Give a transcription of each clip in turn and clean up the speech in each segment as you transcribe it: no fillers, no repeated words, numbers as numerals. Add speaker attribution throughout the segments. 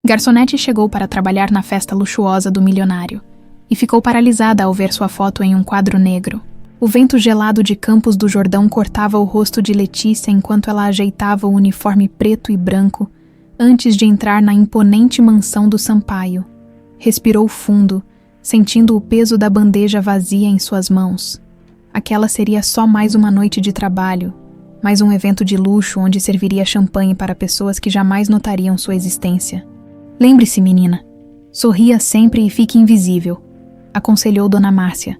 Speaker 1: Garçonete chegou para trabalhar na festa luxuosa do milionário e ficou paralisada ao ver sua foto em um quadro negro. O vento gelado de Campos do Jordão cortava o rosto de Letícia enquanto ela ajeitava o uniforme preto e branco antes de entrar na imponente mansão do Sampaio. Respirou fundo, sentindo o peso da bandeja vazia em suas mãos. Aquela seria só mais uma noite de trabalho, mais um evento de luxo onde serviria champanhe para pessoas que jamais notariam sua existência. Lembre-se, menina, sorria sempre e fique invisível, aconselhou Dona Márcia,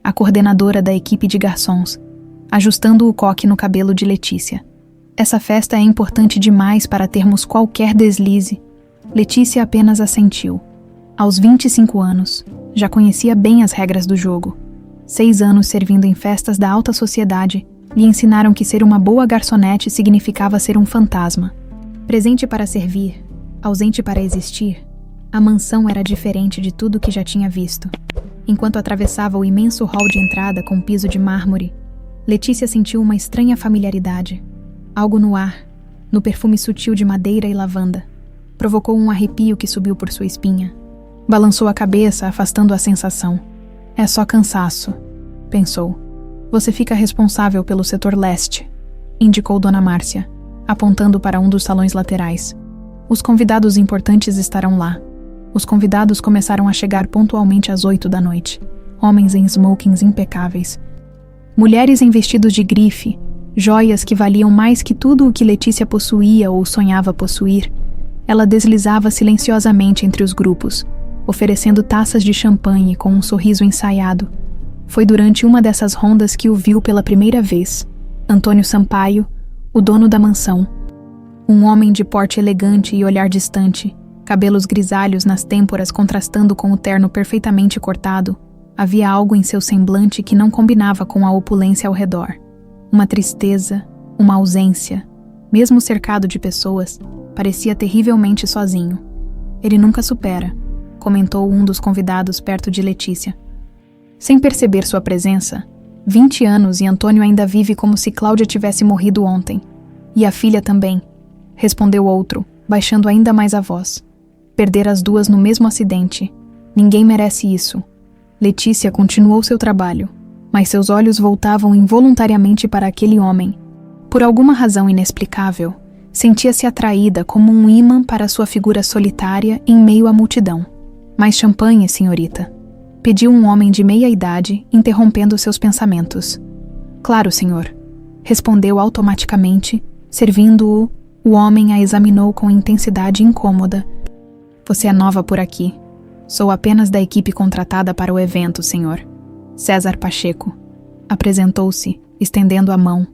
Speaker 1: a coordenadora da equipe de garçons, ajustando o coque no cabelo de Letícia. Essa festa é importante demais para termos qualquer deslize. Letícia apenas assentiu. Aos 25 anos, já conhecia bem as regras do jogo. 6 anos servindo em festas da alta sociedade lhe ensinaram que ser uma boa garçonete significava ser um fantasma. Presente para servir, ausente para existir, a mansão era diferente de tudo que já tinha visto. Enquanto atravessava o imenso hall de entrada com piso de mármore, Letícia sentiu uma estranha familiaridade. Algo no ar, no perfume sutil de madeira e lavanda, provocou um arrepio que subiu por sua espinha. Balançou a cabeça, afastando a sensação. É só cansaço, pensou. Você fica responsável pelo setor leste, indicou Dona Márcia, apontando para um dos salões laterais. Os convidados importantes estarão lá. Os convidados começaram a chegar pontualmente às 8 da noite. Homens em smokings impecáveis. Mulheres em vestidos de grife, joias que valiam mais que tudo o que Letícia possuía ou sonhava possuir. Ela deslizava silenciosamente entre os grupos, oferecendo taças de champanhe com um sorriso ensaiado. Foi durante uma dessas rondas que o viu pela primeira vez. Antônio Sampaio, o dono da mansão. Um homem de porte elegante e olhar distante, cabelos grisalhos nas têmporas contrastando com o terno perfeitamente cortado. Havia algo em seu semblante que não combinava com a opulência ao redor. Uma tristeza, uma ausência. Mesmo cercado de pessoas, parecia terrivelmente sozinho. Ele nunca supera, comentou um dos convidados perto de Letícia. Sem perceber sua presença, 20 anos e Antônio ainda vive como se Cláudia tivesse morrido ontem. E a filha também, respondeu outro, baixando ainda mais a voz. Perder as duas no mesmo acidente. Ninguém merece isso. Letícia continuou seu trabalho, mas seus olhos voltavam involuntariamente para aquele homem. Por alguma razão inexplicável, sentia-se atraída como um ímã para sua figura solitária em meio à multidão. Mais champanhe, senhorita, pediu um homem de meia idade, interrompendo seus pensamentos. Claro, senhor, respondeu automaticamente, servindo-o. O homem a examinou com intensidade incômoda. Você é nova por aqui. Sou apenas da equipe contratada para o evento, senhor. César Pacheco. Apresentou-se, estendendo a mão.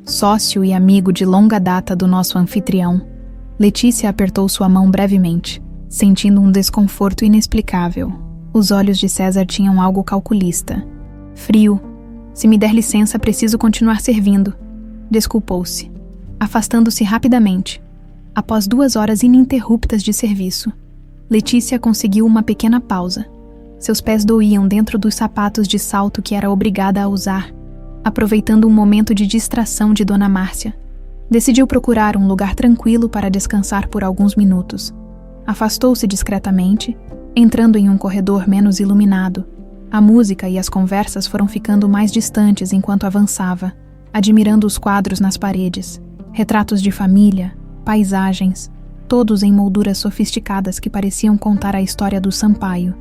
Speaker 1: Sócio e amigo de longa data do nosso anfitrião. Letícia apertou sua mão brevemente, sentindo um desconforto inexplicável. Os olhos de César tinham algo calculista. Frio. Se me der licença, preciso continuar servindo. Desculpou-se, afastando-se rapidamente. Após 2 horas ininterruptas de serviço, Letícia conseguiu uma pequena pausa. Seus pés doíam dentro dos sapatos de salto que era obrigada a usar. Aproveitando um momento de distração de Dona Márcia, decidiu procurar um lugar tranquilo para descansar por alguns minutos. Afastou-se discretamente, entrando em um corredor menos iluminado. A música e as conversas foram ficando mais distantes enquanto avançava, admirando os quadros nas paredes, retratos de família, paisagens, todos em molduras sofisticadas que pareciam contar a história do Sampaio.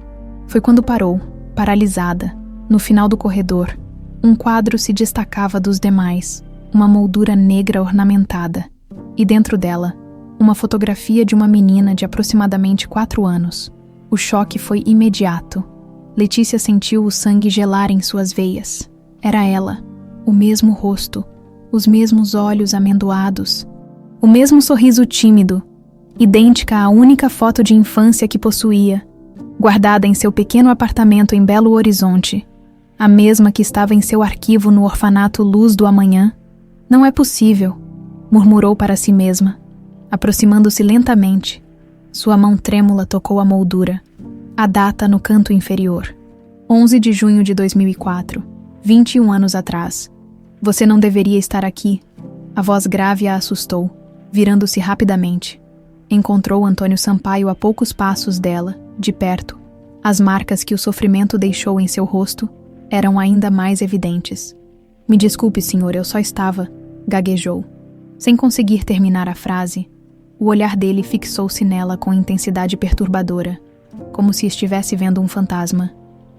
Speaker 1: Foi quando parou, paralisada, no final do corredor. Um quadro se destacava dos demais, uma moldura negra ornamentada, e dentro dela, uma fotografia de uma menina de aproximadamente 4 anos. O choque foi imediato. Letícia sentiu o sangue gelar em suas veias. Era ela, o mesmo rosto, os mesmos olhos amendoados, o mesmo sorriso tímido, idêntica à única foto de infância que possuía, guardada em seu pequeno apartamento em Belo Horizonte, a mesma que estava em seu arquivo no orfanato Luz do Amanhã. Não é possível, murmurou para si mesma, aproximando-se lentamente. Sua mão trêmula tocou a moldura, a data no canto inferior. 11 de junho de 2004, 21 anos atrás. Você não deveria estar aqui. A voz grave a assustou, virando-se rapidamente. Encontrou Antônio Sampaio a poucos passos dela, de perto. As marcas que o sofrimento deixou em seu rosto eram ainda mais evidentes. Me desculpe, senhor, eu só estava... gaguejou. Sem conseguir terminar a frase, o olhar dele fixou-se nela com intensidade perturbadora, como se estivesse vendo um fantasma.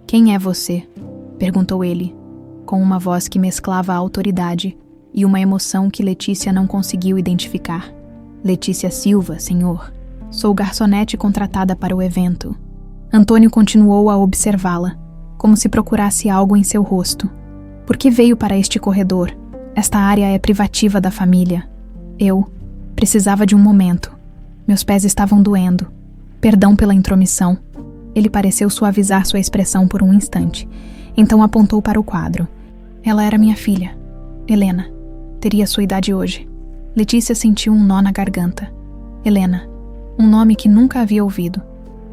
Speaker 1: Quem é você? Perguntou ele, com uma voz que mesclava a autoridade e uma emoção que Letícia não conseguiu identificar. Letícia Silva, senhor. Sou garçonete contratada para o evento. Antônio continuou a observá-la, como se procurasse algo em seu rosto. Por que veio para este corredor? Esta área é privativa da família. Eu precisava de um momento. Meus pés estavam doendo. Perdão pela intromissão. Ele pareceu suavizar sua expressão por um instante. Então apontou para o quadro. Ela era minha filha, Helena. Teria sua idade hoje. Letícia sentiu um nó na garganta. Helena. Um nome que nunca havia ouvido,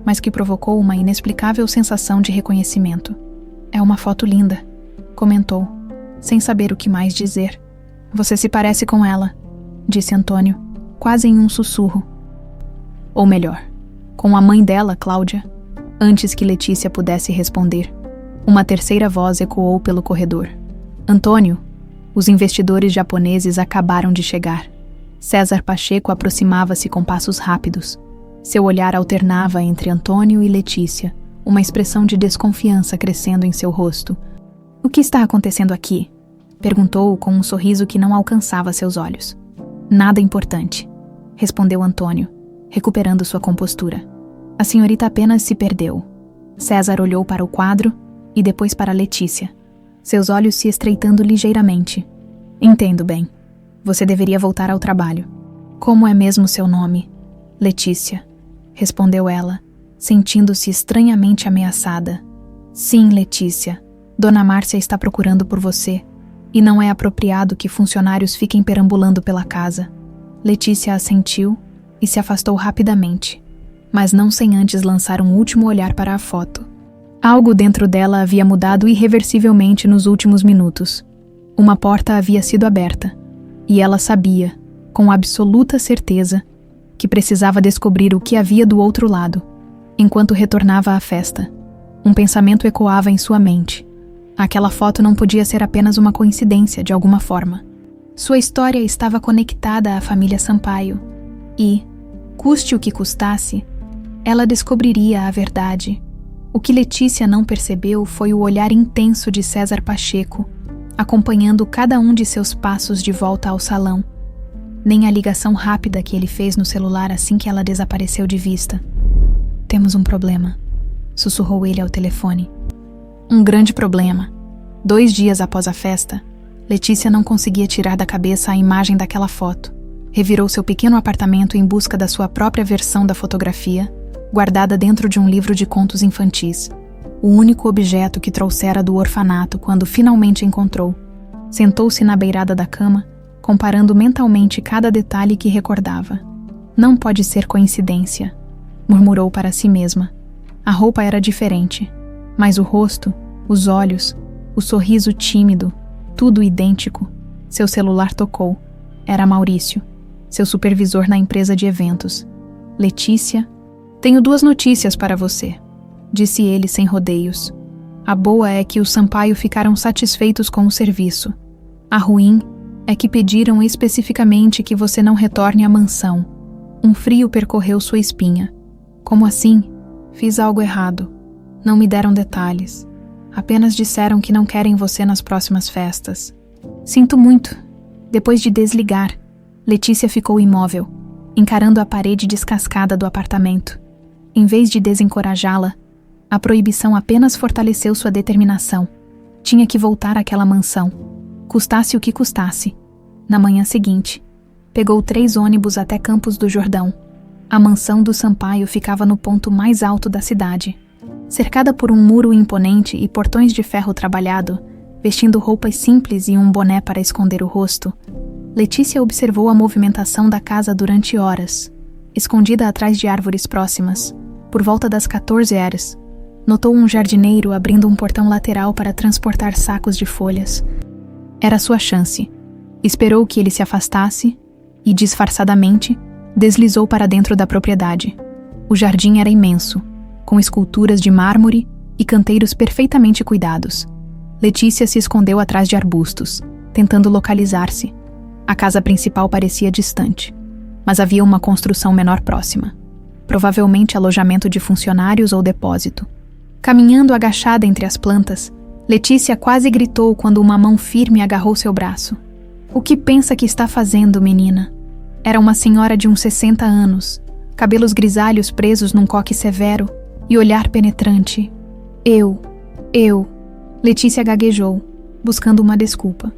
Speaker 1: mas que provocou uma inexplicável sensação de reconhecimento. É uma foto linda, comentou, sem saber o que mais dizer. Você se parece com ela, disse Antônio, quase em um sussurro. Ou melhor, com a mãe dela, Cláudia. Antes que Letícia pudesse responder, uma terceira voz ecoou pelo corredor. Antônio, os investidores japoneses acabaram de chegar. César Pacheco aproximava-se com passos rápidos. Seu olhar alternava entre Antônio e Letícia, uma expressão de desconfiança crescendo em seu rosto. O que está acontecendo aqui? Perguntou com um sorriso que não alcançava seus olhos. Nada importante, respondeu Antônio, recuperando sua compostura. A senhorita apenas se perdeu. César olhou para o quadro e depois para Letícia, seus olhos se estreitando ligeiramente. Entendo bem. Você deveria voltar ao trabalho. Como é mesmo seu nome? Letícia, respondeu ela, sentindo-se estranhamente ameaçada. Sim, Letícia. Dona Márcia está procurando por você, e não é apropriado que funcionários fiquem perambulando pela casa. Letícia assentiu e se afastou rapidamente, mas não sem antes lançar um último olhar para a foto. Algo dentro dela havia mudado irreversivelmente nos últimos minutos. Uma porta havia sido aberta, e ela sabia, com absoluta certeza, que precisava descobrir o que havia do outro lado, enquanto retornava à festa. Um pensamento ecoava em sua mente. Aquela foto não podia ser apenas uma coincidência, de alguma forma. Sua história estava conectada à família Sampaio, e, custe o que custasse, ela descobriria a verdade. O que Letícia não percebeu foi o olhar intenso de César Pacheco, acompanhando cada um de seus passos de volta ao salão, nem a ligação rápida que ele fez no celular assim que ela desapareceu de vista. Temos um problema, sussurrou ele ao telefone. Um grande problema. 2 dias após a festa, Letícia não conseguia tirar da cabeça a imagem daquela foto. Revirou seu pequeno apartamento em busca da sua própria versão da fotografia, guardada dentro de um livro de contos infantis, o único objeto que trouxera do orfanato quando finalmente encontrou. Sentou-se na beirada da cama, comparando mentalmente cada detalhe que recordava. Não pode ser coincidência, murmurou para si mesma. A roupa era diferente, mas o rosto, os olhos, o sorriso tímido, tudo idêntico. Seu celular tocou. Era Maurício, seu supervisor na empresa de eventos. Letícia, tenho 2 notícias para você, disse ele sem rodeios. A boa é que os Sampaio ficaram satisfeitos com o serviço. A ruim é que pediram especificamente que você não retorne à mansão. Um frio percorreu sua espinha. Como assim? Fiz algo errado. Não me deram detalhes. Apenas disseram que não querem você nas próximas festas. Sinto muito. Depois de desligar, Letícia ficou imóvel, encarando a parede descascada do apartamento. Em vez de desencorajá-la, a proibição apenas fortaleceu sua determinação. Tinha que voltar àquela mansão, custasse o que custasse. Na manhã seguinte, pegou 3 ônibus até Campos do Jordão. A mansão do Sampaio ficava no ponto mais alto da cidade. Cercada por um muro imponente e portões de ferro trabalhado, vestindo roupas simples e um boné para esconder o rosto, Letícia observou a movimentação da casa durante horas. Escondida atrás de árvores próximas, por volta das 14 horas, notou um jardineiro abrindo um portão lateral para transportar sacos de folhas. Era sua chance. Esperou que ele se afastasse e, disfarçadamente, Deslizou para dentro da propriedade. O jardim era imenso, com esculturas de mármore e canteiros perfeitamente cuidados. Letícia se escondeu atrás de arbustos, tentando localizar-se. A casa principal parecia distante, mas havia uma construção menor próxima. Provavelmente alojamento de funcionários ou depósito. Caminhando agachada entre as plantas, Letícia quase gritou quando uma mão firme agarrou seu braço. O que pensa que está fazendo, menina? Era uma senhora de uns 60 anos, cabelos grisalhos presos num coque severo e olhar penetrante. Eu. Letícia gaguejou, buscando uma desculpa.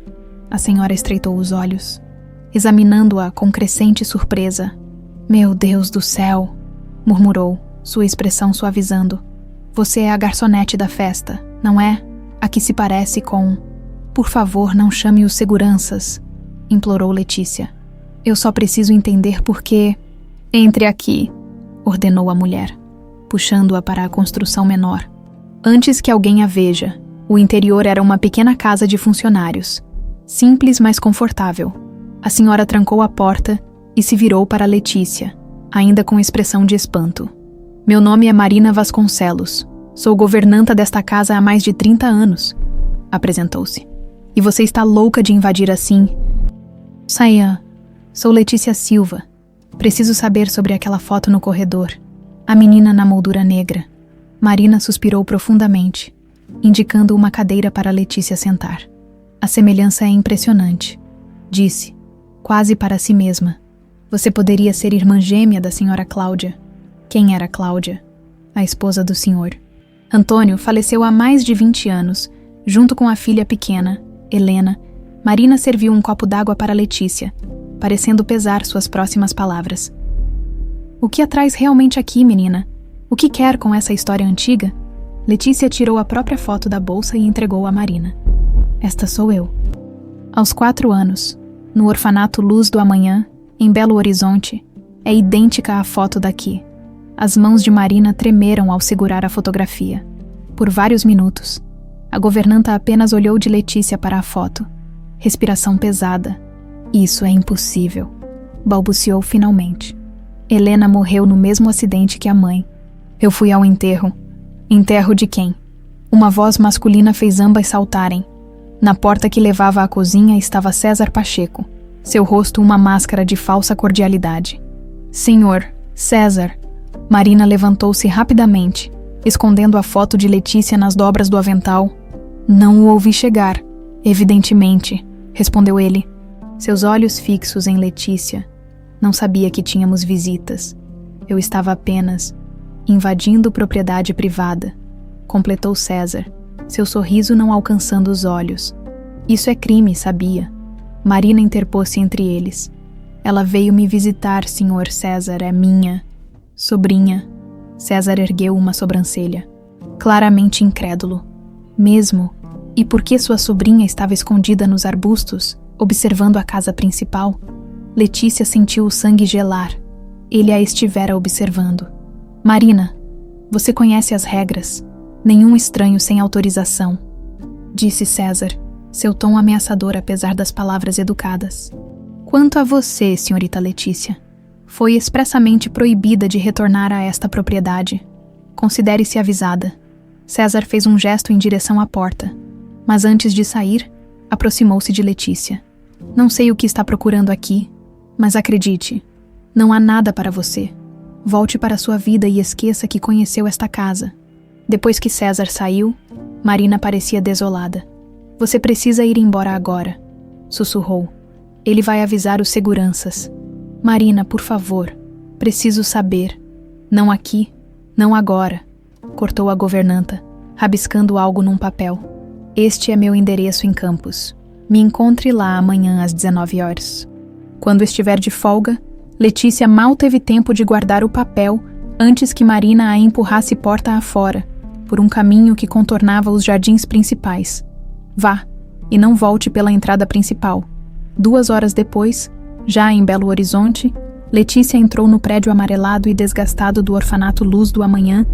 Speaker 1: A senhora estreitou os olhos, examinando-a com crescente surpresa. Meu Deus do céu, murmurou, sua expressão suavizando. Você é a garçonete da festa, não é? A que se parece com... Por favor, não chame os seguranças, implorou Letícia. Eu só preciso entender por que... Entre aqui, ordenou a mulher, puxando-a para a construção menor. Antes que alguém a veja, o interior era uma pequena casa de funcionários. Simples, mas confortável. A senhora trancou a porta e se virou para Letícia, ainda com expressão de espanto. Meu nome é Marina Vasconcelos. Sou governanta desta casa há mais de 30 anos, apresentou-se. E você está louca de invadir assim? Saiam, sou Letícia Silva. Preciso saber sobre aquela foto no corredor. A menina na moldura negra. Marina suspirou profundamente, indicando uma cadeira para Letícia sentar. A semelhança é impressionante, disse, quase para si mesma. Você poderia ser irmã gêmea da senhora Cláudia. Quem era Cláudia? A esposa do senhor. Antônio faleceu há mais de 20 anos, junto com a filha pequena, Helena. Marina serviu um copo d'água para Letícia, parecendo pesar suas próximas palavras. O que a traz realmente aqui, menina? O que quer com essa história antiga? Letícia tirou a própria foto da bolsa e entregou a Marina. Esta sou eu. Aos 4 anos, no orfanato Luz do Amanhã, em Belo Horizonte, é idêntica à foto daqui. As mãos de Marina tremeram ao segurar a fotografia. Por vários minutos, a governanta apenas olhou de Letícia para a foto. Respiração pesada. Isso é impossível, balbuciou finalmente. Helena morreu no mesmo acidente que a mãe. Eu fui ao enterro. Enterro de quem? Uma voz masculina fez ambas saltarem. Na porta que levava à cozinha estava César Pacheco, seu rosto uma máscara de falsa cordialidade. Senhor, César. Marina levantou-se rapidamente, escondendo a foto de Letícia nas dobras do avental. Não o ouvi chegar, evidentemente, respondeu ele. Seus olhos fixos em Letícia. Não sabia que tínhamos visitas. Eu estava apenas invadindo propriedade privada, completou César, seu sorriso não alcançando os olhos. Isso é crime, sabia? Marina interpôs-se entre eles. Ela veio me visitar, senhor César, é minha sobrinha. César ergueu uma sobrancelha, claramente incrédulo. Mesmo? E por que sua sobrinha estava escondida nos arbustos, observando a casa principal? Letícia sentiu o sangue gelar. Ele a estivera observando. Marina, você conhece as regras. Nenhum estranho sem autorização, disse César, seu tom ameaçador apesar das palavras educadas. Quanto a você, senhorita Letícia, foi expressamente proibida de retornar a esta propriedade. Considere-se avisada. César fez um gesto em direção à porta, mas antes de sair, aproximou-se de Letícia. Não sei o que está procurando aqui, mas acredite, não há nada para você. Volte para sua vida e esqueça que conheceu esta casa. Depois que César saiu, Marina parecia desolada. Você precisa ir embora agora, sussurrou. Ele vai avisar os seguranças. Marina, por favor, preciso saber. Não aqui, não agora, cortou a governanta, rabiscando algo num papel. Este é meu endereço em Campos. Me encontre lá amanhã às 19 horas. Quando estiver de folga, Letícia mal teve tempo de guardar o papel antes que Marina a empurrasse porta afora, por um caminho que contornava os jardins principais. Vá, e não volte pela entrada principal. 2 horas depois, já em Belo Horizonte, Letícia entrou no prédio amarelado e desgastado do orfanato Luz do Amanhã.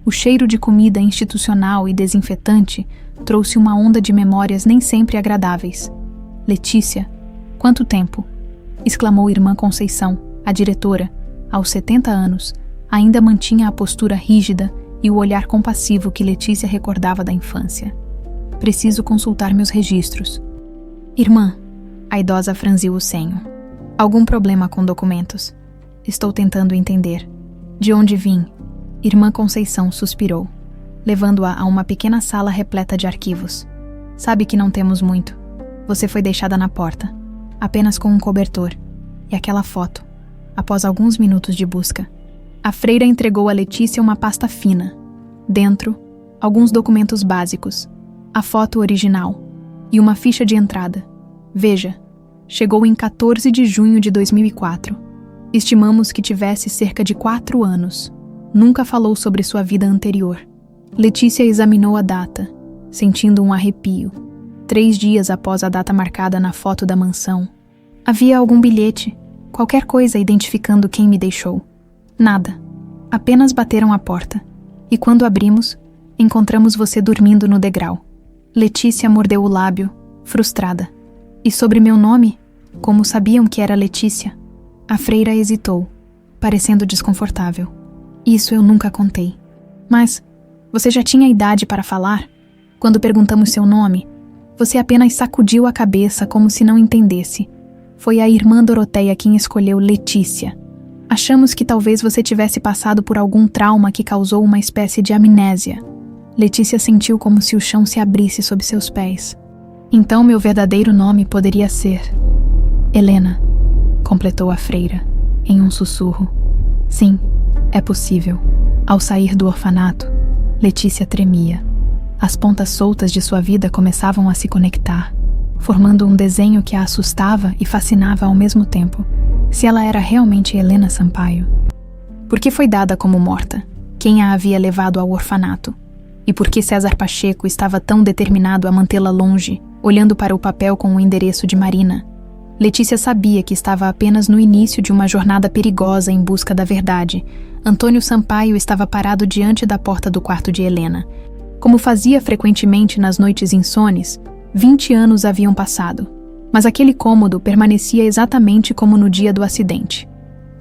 Speaker 1: O cheiro de comida institucional e desinfetante trouxe uma onda de memórias nem sempre agradáveis. Letícia, quanto tempo? Exclamou irmã Conceição, A diretora, aos 70 anos, ainda mantinha a postura rígida e o olhar compassivo que Letícia recordava da infância. Preciso consultar meus registros. Irmã, a idosa franziu o senho. Algum problema com documentos? Estou tentando entender. De onde vim? Irmã Conceição suspirou, levando-a a uma pequena sala repleta de arquivos. Sabe que não temos muito. Você foi deixada na porta, apenas com um cobertor, e aquela foto, após alguns minutos de busca. A freira entregou a Letícia uma pasta fina. Dentro, alguns documentos básicos, a foto original e uma ficha de entrada. Veja, chegou em 14 de junho de 2004. Estimamos que tivesse cerca de 4 anos. Nunca falou sobre sua vida anterior. Letícia examinou a data, sentindo um arrepio. 3 dias após a data marcada na foto da mansão. Havia algum bilhete, qualquer coisa identificando quem me deixou. Nada. Apenas bateram a porta. E quando abrimos, encontramos você dormindo no degrau. Letícia mordeu o lábio, frustrada. E sobre meu nome? Como sabiam que era Letícia? A freira hesitou, parecendo desconfortável. Isso eu nunca contei. Mas você já tinha idade para falar? Quando perguntamos seu nome, você apenas sacudiu a cabeça como se não entendesse. Foi a irmã Doroteia quem escolheu Letícia. Achamos que talvez você tivesse passado por algum trauma que causou uma espécie de amnésia. Letícia sentiu como se o chão se abrisse sob seus pés. Então meu verdadeiro nome poderia ser Helena, completou a freira, em um sussurro. Sim, é possível. Ao sair do orfanato, Letícia tremia. As pontas soltas de sua vida começavam a se conectar, formando um desenho que a assustava e fascinava ao mesmo tempo. Se ela era realmente Helena Sampaio. Por que foi dada como morta? Quem a havia levado ao orfanato? E por que César Pacheco estava tão determinado a mantê-la longe, olhando para o papel com o endereço de Marina? Letícia sabia que estava apenas no início de uma jornada perigosa em busca da verdade. Antônio Sampaio estava parado diante da porta do quarto de Helena. Como fazia frequentemente nas noites insones, 20 anos haviam passado. Mas aquele cômodo permanecia exatamente como no dia do acidente.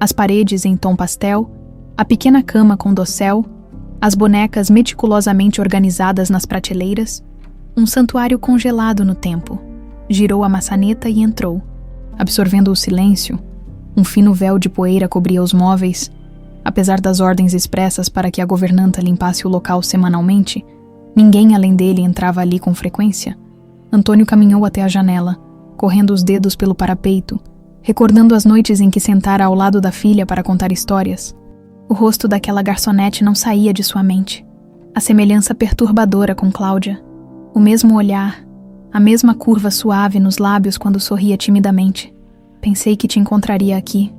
Speaker 1: As paredes em tom pastel, a pequena cama com dossel, as bonecas meticulosamente organizadas nas prateleiras, um santuário congelado no tempo. Girou a maçaneta e entrou. Absorvendo o silêncio, um fino véu de poeira cobria os móveis. Apesar das ordens expressas para que a governanta limpasse o local semanalmente, ninguém além dele entrava ali com frequência. Antônio caminhou até a janela, correndo os dedos pelo parapeito, recordando as noites em que sentara ao lado da filha para contar histórias. O rosto daquela garçonete não saía de sua mente. A semelhança perturbadora com Cláudia. O mesmo olhar, a mesma curva suave nos lábios quando sorria timidamente. Pensei que te encontraria aqui.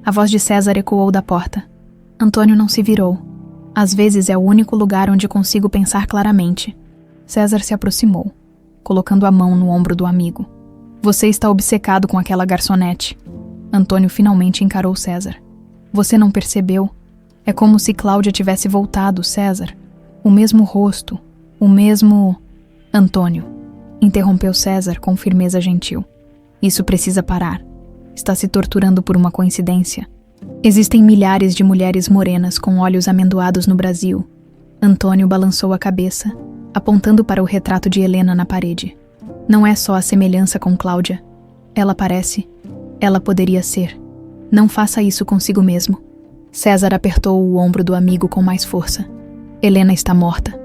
Speaker 1: A voz de César ecoou da porta. Antônio não se virou. Às vezes é o único lugar onde consigo pensar claramente. César se aproximou, colocando a mão no ombro do amigo. Você está obcecado com aquela garçonete. Antônio finalmente encarou César. Você não percebeu? É como se Cláudia tivesse voltado, César. O mesmo rosto, o mesmo... Antônio, interrompeu César com firmeza gentil. Isso precisa parar. Está se torturando por uma coincidência. Existem milhares de mulheres morenas com olhos amendoados no Brasil. Antônio balançou a cabeça, apontando para o retrato de Helena na parede. Não é só a semelhança com Cláudia. Ela parece. Ela poderia ser. Não faça isso consigo mesmo. César apertou o ombro do amigo com mais força. Helena está morta.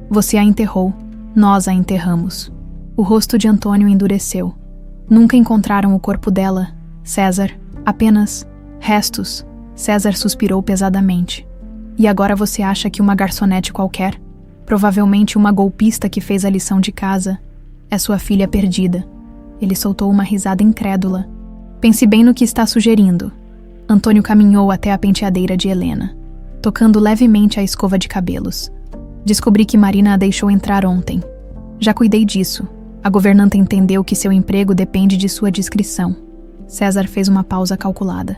Speaker 1: Você a enterrou. Nós a enterramos. O rosto de Antônio endureceu. Nunca encontraram o corpo dela, César. Apenas restos. César suspirou pesadamente. E agora você acha que uma garçonete qualquer, provavelmente uma golpista que fez a lição de casa, é sua filha perdida. Ele soltou uma risada incrédula. Pense bem no que está sugerindo. Antônio caminhou até a penteadeira de Helena, tocando levemente a escova de cabelos. Descobri que Marina a deixou entrar ontem. Já cuidei disso. A governanta entendeu que seu emprego depende de sua discrição. César fez uma pausa calculada.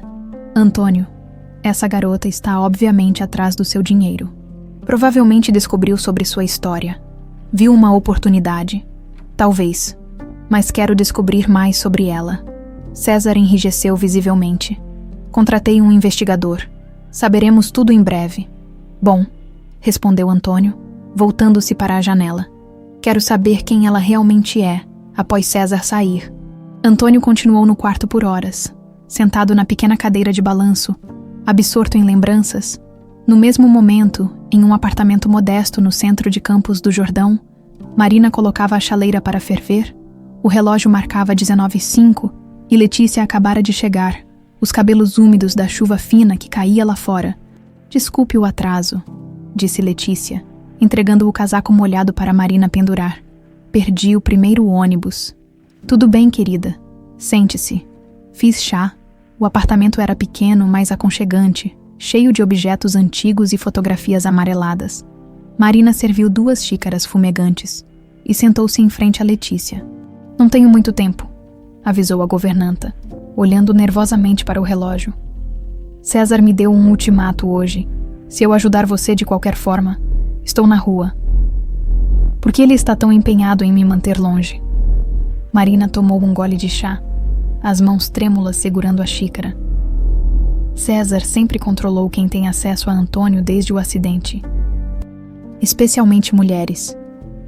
Speaker 1: Antônio, essa garota está obviamente atrás do seu dinheiro. Provavelmente descobriu sobre sua história. Viu uma oportunidade. Talvez. Mas quero descobrir mais sobre ela. César enrijeceu visivelmente. Contratei um investigador. Saberemos tudo em breve. Bom, respondeu Antônio, voltando-se para a janela. Quero saber quem ela realmente é, após César sair. Antônio continuou no quarto por horas, sentado na pequena cadeira de balanço, absorto em lembranças. No mesmo momento, em um apartamento modesto no centro de Campos do Jordão, Marina colocava a chaleira para ferver, o relógio marcava 19h05 e Letícia acabara de chegar, os cabelos úmidos da chuva fina que caía lá fora. Desculpe o atraso, disse Letícia, entregando o casaco molhado para Marina pendurar. Perdi o primeiro ônibus. Tudo bem, querida. Sente-se. Fiz chá. O apartamento era pequeno, mas aconchegante, cheio de objetos antigos e fotografias amareladas. Marina serviu 2 xícaras fumegantes e sentou-se em frente a Letícia. Não tenho muito tempo, avisou a governanta, olhando nervosamente para o relógio. César me deu um ultimato hoje. Se eu ajudar você de qualquer forma, estou na rua. Por que ele está tão empenhado em me manter longe? Marina tomou um gole de chá, as mãos trêmulas segurando a xícara. César sempre controlou quem tem acesso a Antônio desde o acidente. Especialmente mulheres.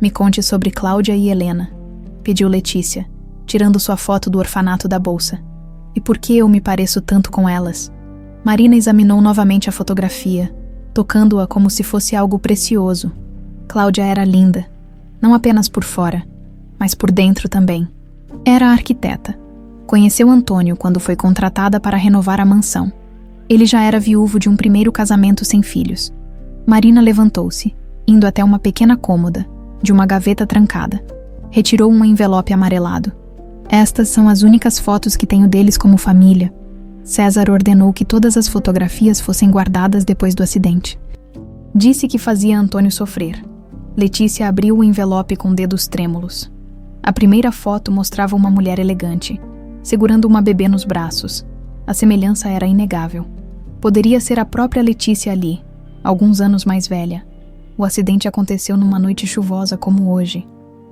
Speaker 1: Me conte sobre Cláudia e Helena, pediu Letícia, tirando sua foto do orfanato da bolsa. E por que eu me pareço tanto com elas? Marina examinou novamente a fotografia, tocando-a como se fosse algo precioso. Cláudia era linda, não apenas por fora, mas por dentro também. Era arquiteta. Conheceu Antônio quando foi contratada para renovar a mansão. Ele já era viúvo de um primeiro casamento sem filhos. Marina levantou-se, indo até uma pequena cômoda, de uma gaveta trancada. Retirou um envelope amarelado. Estas são as únicas fotos que tenho deles como família. César ordenou que todas as fotografias fossem guardadas depois do acidente. Disse que fazia Antônio sofrer. Letícia abriu o envelope com dedos trêmulos. A primeira foto mostrava uma mulher elegante, segurando uma bebê nos braços. A semelhança era inegável. Poderia ser a própria Letícia ali, alguns anos mais velha. O acidente aconteceu numa noite chuvosa como hoje,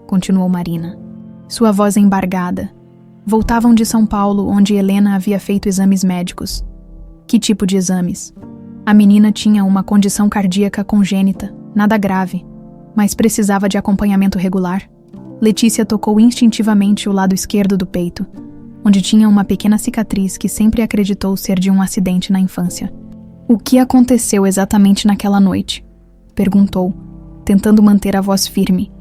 Speaker 1: continuou Marina. Sua voz embargada. Voltavam de São Paulo, onde Helena havia feito exames médicos. Que tipo de exames? A menina tinha uma condição cardíaca congênita, nada grave, mas precisava de acompanhamento regular. Letícia tocou instintivamente o lado esquerdo do peito, onde tinha uma pequena cicatriz que sempre acreditou ser de um acidente na infância. O que aconteceu exatamente naquela noite? Perguntou, tentando manter a voz firme.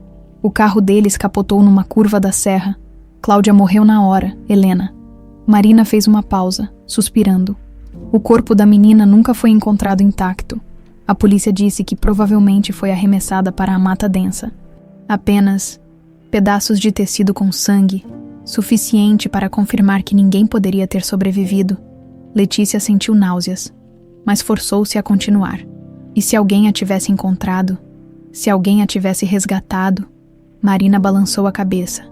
Speaker 1: O carro deles capotou numa curva da serra. Cláudia morreu na hora, Helena. Marina fez uma pausa, suspirando. O corpo da menina nunca foi encontrado intacto. A polícia disse que provavelmente foi arremessada para a mata densa. Apenas pedaços de tecido com sangue, suficiente para confirmar que ninguém poderia ter sobrevivido. Letícia sentiu náuseas, mas forçou-se a continuar. E se alguém a tivesse encontrado? Se alguém a tivesse resgatado? Marina balançou a cabeça.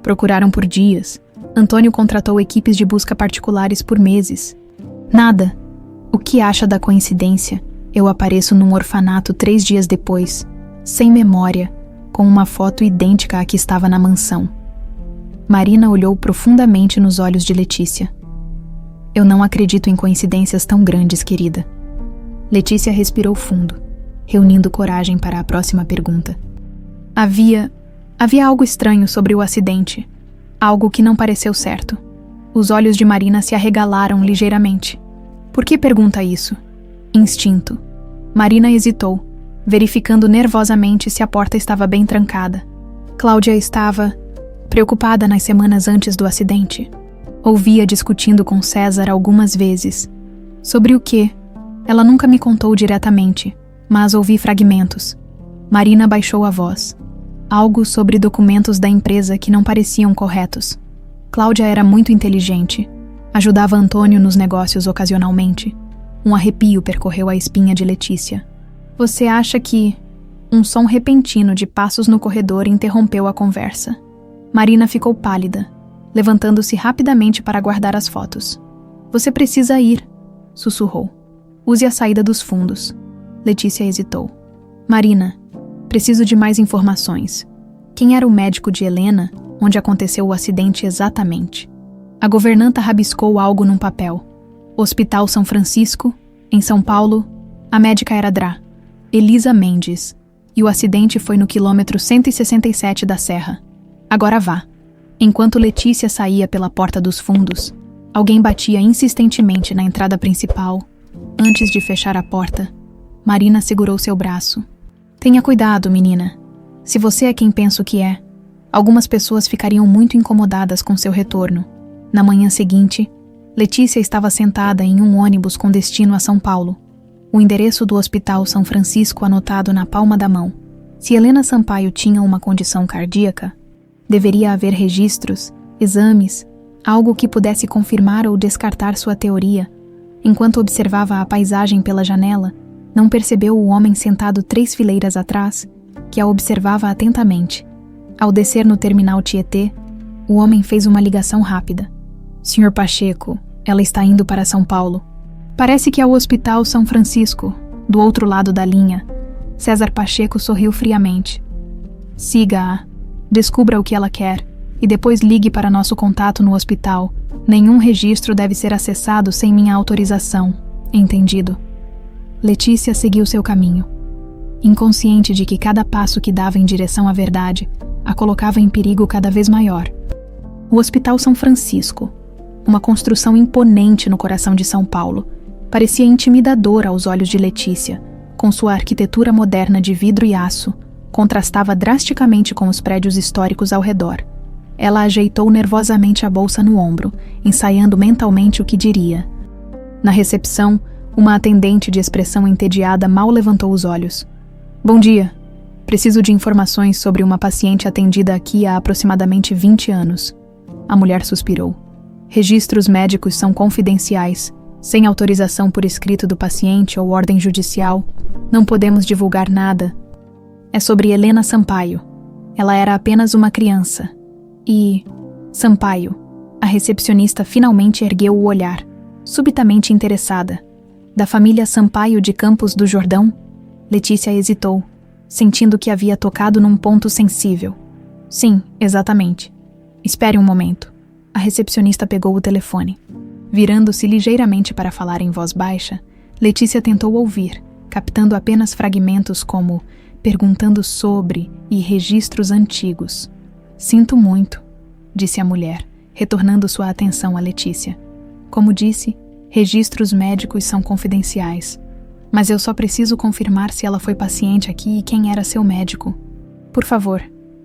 Speaker 1: Procuraram por dias. Antônio contratou equipes de busca particulares por meses. Nada. O que acha da coincidência? Eu apareço num orfanato 3 dias depois, sem memória, com uma foto idêntica à que estava na mansão. Marina olhou profundamente nos olhos de Letícia. Eu não acredito em coincidências tão grandes, querida. Letícia respirou fundo, reunindo coragem para a próxima pergunta. Havia algo estranho sobre o acidente. Algo que não pareceu certo. Os olhos de Marina se arregalaram ligeiramente. Por que pergunta isso? Instinto. Marina hesitou, verificando nervosamente se a porta estava bem trancada. Cláudia estava preocupada nas semanas antes do acidente. Ouvia discutindo com César algumas vezes. Sobre o quê? Ela nunca me contou diretamente, mas ouvi fragmentos. Marina baixou a voz. Algo sobre documentos da empresa que não pareciam corretos. Cláudia era muito inteligente. Ajudava Antônio nos negócios ocasionalmente. Um arrepio percorreu a espinha de Letícia. Você acha que... Um som repentino de passos no corredor interrompeu a conversa. Marina ficou pálida, levantando-se rapidamente para guardar as fotos. Você precisa ir, sussurrou. Use a saída dos fundos. Letícia hesitou. Marina, preciso de mais informações. Quem era o médico de Helena, onde aconteceu o acidente exatamente? A governanta rabiscou algo num papel. Hospital São Francisco, em São Paulo, a médica era Dra. Elisa Mendes, e o acidente foi no quilômetro 167 da serra. Agora vá. Enquanto Letícia saía pela porta dos fundos, alguém batia insistentemente na entrada principal. Antes de fechar a porta, Marina segurou seu braço. Tenha cuidado, menina. Se você é quem penso que é, algumas pessoas ficariam muito incomodadas com seu retorno. Na manhã seguinte, Letícia estava sentada em um ônibus com destino a São Paulo. O endereço do Hospital São Francisco anotado na palma da mão. Se Helena Sampaio tinha uma condição cardíaca, deveria haver registros, exames, algo que pudesse confirmar ou descartar sua teoria. Enquanto observava a paisagem pela janela, não percebeu o homem sentado 3 fileiras atrás, que a observava atentamente. Ao descer no terminal Tietê, o homem fez uma ligação rápida. Sr. Pacheco, ela está indo para São Paulo. Parece que é o Hospital São Francisco, do outro lado da linha. César Pacheco sorriu friamente. Siga-a. Descubra o que ela quer e depois ligue para nosso contato no hospital. Nenhum registro deve ser acessado sem minha autorização. Entendido? Letícia seguiu seu caminho, inconsciente de que cada passo que dava em direção à verdade a colocava em perigo cada vez maior. O Hospital São Francisco, uma construção imponente no coração de São Paulo, parecia intimidador aos olhos de Letícia, com sua arquitetura moderna de vidro e aço, contrastava drasticamente com os prédios históricos ao redor. Ela ajeitou nervosamente a bolsa no ombro, ensaiando mentalmente o que diria. Na recepção, uma atendente de expressão entediada mal levantou os olhos. Bom dia. Preciso de informações sobre uma paciente atendida aqui há aproximadamente 20 anos. A mulher suspirou. Registros médicos são confidenciais. Sem autorização por escrito do paciente ou ordem judicial, não podemos divulgar nada. É sobre Helena Sampaio. Ela era apenas uma criança. E... Sampaio. A recepcionista finalmente ergueu o olhar, subitamente interessada. Da família Sampaio de Campos do Jordão? Letícia hesitou, sentindo que havia tocado num ponto sensível. Sim, exatamente. Espere um momento. A recepcionista pegou o telefone. Virando-se ligeiramente para falar em voz baixa, Letícia tentou ouvir, captando apenas fragmentos como perguntando sobre e registros antigos. Sinto muito, disse a mulher, retornando sua atenção a Letícia. Como disse, registros médicos são confidenciais. Mas eu só preciso confirmar se ela foi paciente aqui e quem era seu médico. Por favor,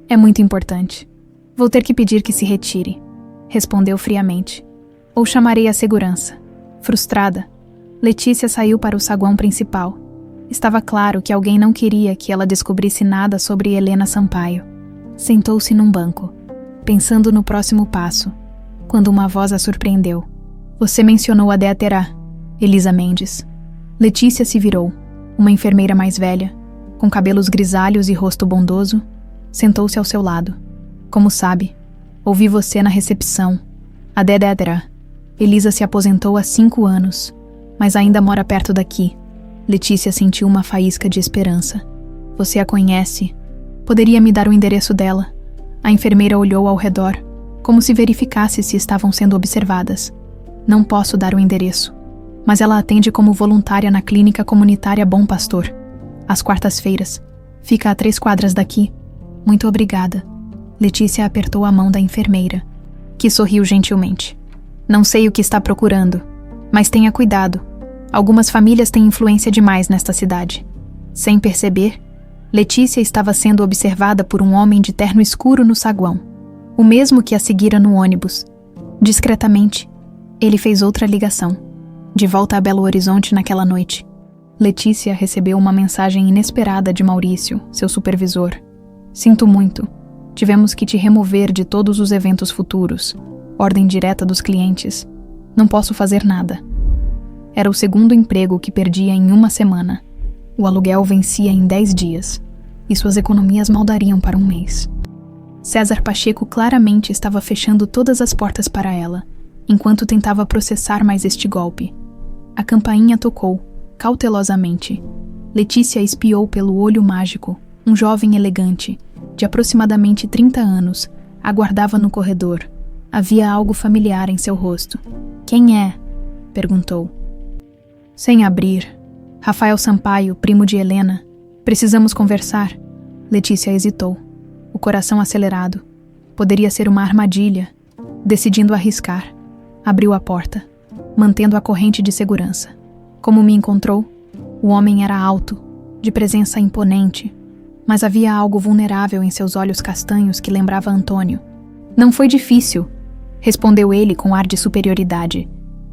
Speaker 1: é muito importante. Vou ter que pedir que se retire, respondeu friamente. Ou chamarei a segurança. Frustrada, Letícia saiu para o saguão principal. Estava claro que alguém não queria que ela descobrisse nada sobre Helena Sampaio. Sentou-se num banco, pensando no próximo passo, quando uma voz a surpreendeu. Você mencionou a Détera, Elisa Mendes. Letícia se virou. Uma enfermeira mais velha, com cabelos grisalhos e rosto bondoso, sentou-se ao seu lado. Como sabe, ouvi você na recepção. A Détera. Elisa se aposentou há 5 anos, mas ainda mora perto daqui. Letícia sentiu uma faísca de esperança. Você a conhece? Poderia me dar o endereço dela? A enfermeira olhou ao redor, como se verificasse se estavam sendo observadas. Não posso dar o endereço, mas ela atende como voluntária na clínica comunitária Bom Pastor. Às quartas-feiras. Fica a 3 quadras daqui. Muito obrigada. Letícia apertou a mão da enfermeira, que sorriu gentilmente. Não sei o que está procurando, mas tenha cuidado. Algumas famílias têm influência demais nesta cidade. Sem perceber, Letícia estava sendo observada por um homem de terno escuro no saguão, o mesmo que a seguira no ônibus. Discretamente, ele fez outra ligação. De volta a Belo Horizonte naquela noite, Letícia recebeu uma mensagem inesperada de Maurício, seu supervisor. Sinto muito. Tivemos que te remover de todos os eventos futuros. Ordem direta dos clientes. Não posso fazer nada. Era o 2º emprego que perdia em 1 semana. O aluguel vencia em 10 dias. E suas economias mal dariam para 1 mês. César Pacheco claramente estava fechando todas as portas para ela, enquanto tentava processar mais este golpe. A campainha tocou, cautelosamente. Letícia espiou pelo olho mágico. Um jovem elegante, de aproximadamente 30 anos, aguardava no corredor. Havia algo familiar em seu rosto. Quem é? perguntou. Sem abrir. Rafael Sampaio, primo de Helena. Precisamos conversar. Letícia hesitou, o coração acelerado. Poderia ser uma armadilha. Decidindo arriscar, abriu a porta, mantendo a corrente de segurança. Como me encontrou? O homem era alto, de presença imponente, mas havia algo vulnerável em seus olhos castanhos que lembrava Antônio. Não foi difícil, respondeu ele com ar de superioridade.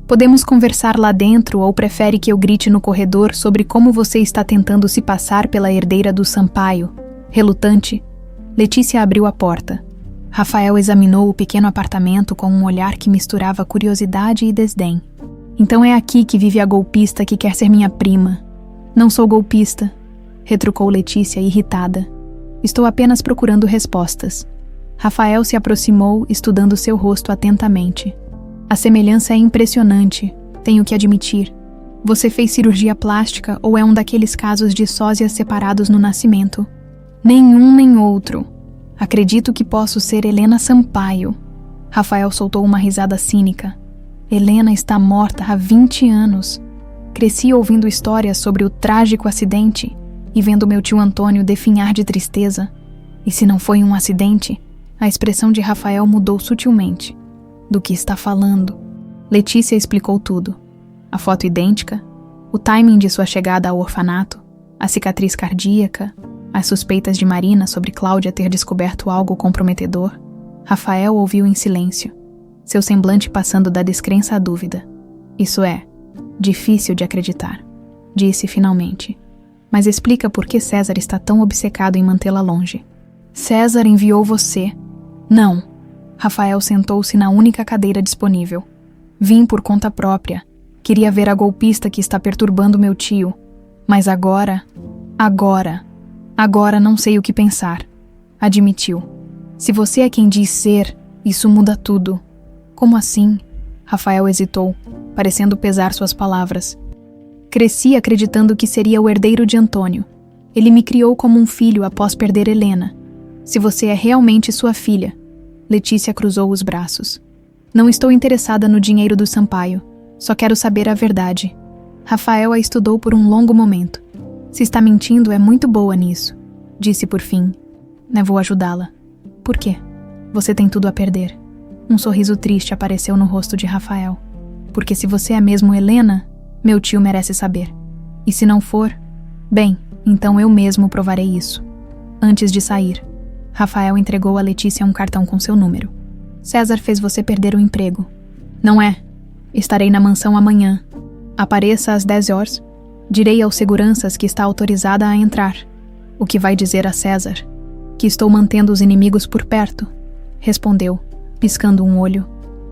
Speaker 1: Podemos conversar lá dentro ou prefere que eu grite no corredor sobre como você está tentando se passar pela herdeira do Sampaio? Relutante, Letícia abriu a porta. Rafael examinou o pequeno apartamento com um olhar que misturava curiosidade e desdém. Então é aqui que vive a golpista que quer ser minha prima. Não sou golpista, retrucou Letícia irritada. Estou apenas procurando respostas. Rafael se aproximou, estudando seu rosto atentamente. A semelhança é impressionante, tenho que admitir. Você fez cirurgia plástica ou é um daqueles casos de sósias separados no nascimento? Nenhum nem outro. Acredito que posso ser Helena Sampaio. Rafael soltou uma risada cínica. Helena está morta há 20 anos. Cresci ouvindo histórias sobre o trágico acidente e vendo meu tio Antônio definhar de tristeza. E se não foi um acidente? A expressão de Rafael mudou sutilmente. Do que está falando? Letícia explicou tudo. A foto idêntica, o timing de sua chegada ao orfanato, a cicatriz cardíaca, as suspeitas de Marina sobre Cláudia ter descoberto algo comprometedor. Rafael ouviu em silêncio, seu semblante passando da descrença à dúvida. Isso é, difícil de acreditar, disse finalmente. Mas explica por que César está tão obcecado em mantê-la longe. César enviou você. Não. Rafael sentou-se na única cadeira disponível. Vim por conta própria. Queria ver a golpista que está perturbando meu tio. Mas agora não sei o que pensar. Admitiu. Se você é quem diz ser, isso muda tudo. Como assim? Rafael hesitou, parecendo pesar suas palavras. Cresci acreditando que seria o herdeiro de Antônio. Ele me criou como um filho após perder Helena. Se você é realmente sua filha... Letícia cruzou os braços. Não estou interessada no dinheiro do Sampaio. Só quero saber a verdade. Rafael a estudou por um longo momento. Se está mentindo, é muito boa nisso. Disse por fim. Vou ajudá-la. Por quê? Você tem tudo a perder. Um sorriso triste apareceu no rosto de Rafael. Porque se você é mesmo Helena, meu tio merece saber. E se não for, bem, então eu mesmo provarei isso. Antes de sair, Rafael entregou a Letícia um cartão com seu número. César fez você perder o emprego. Não é. Estarei na mansão amanhã. Apareça às 10 horas. Direi aos seguranças que está autorizada a entrar. O que vai dizer a César? Que estou mantendo os inimigos por perto. Respondeu, piscando um olho.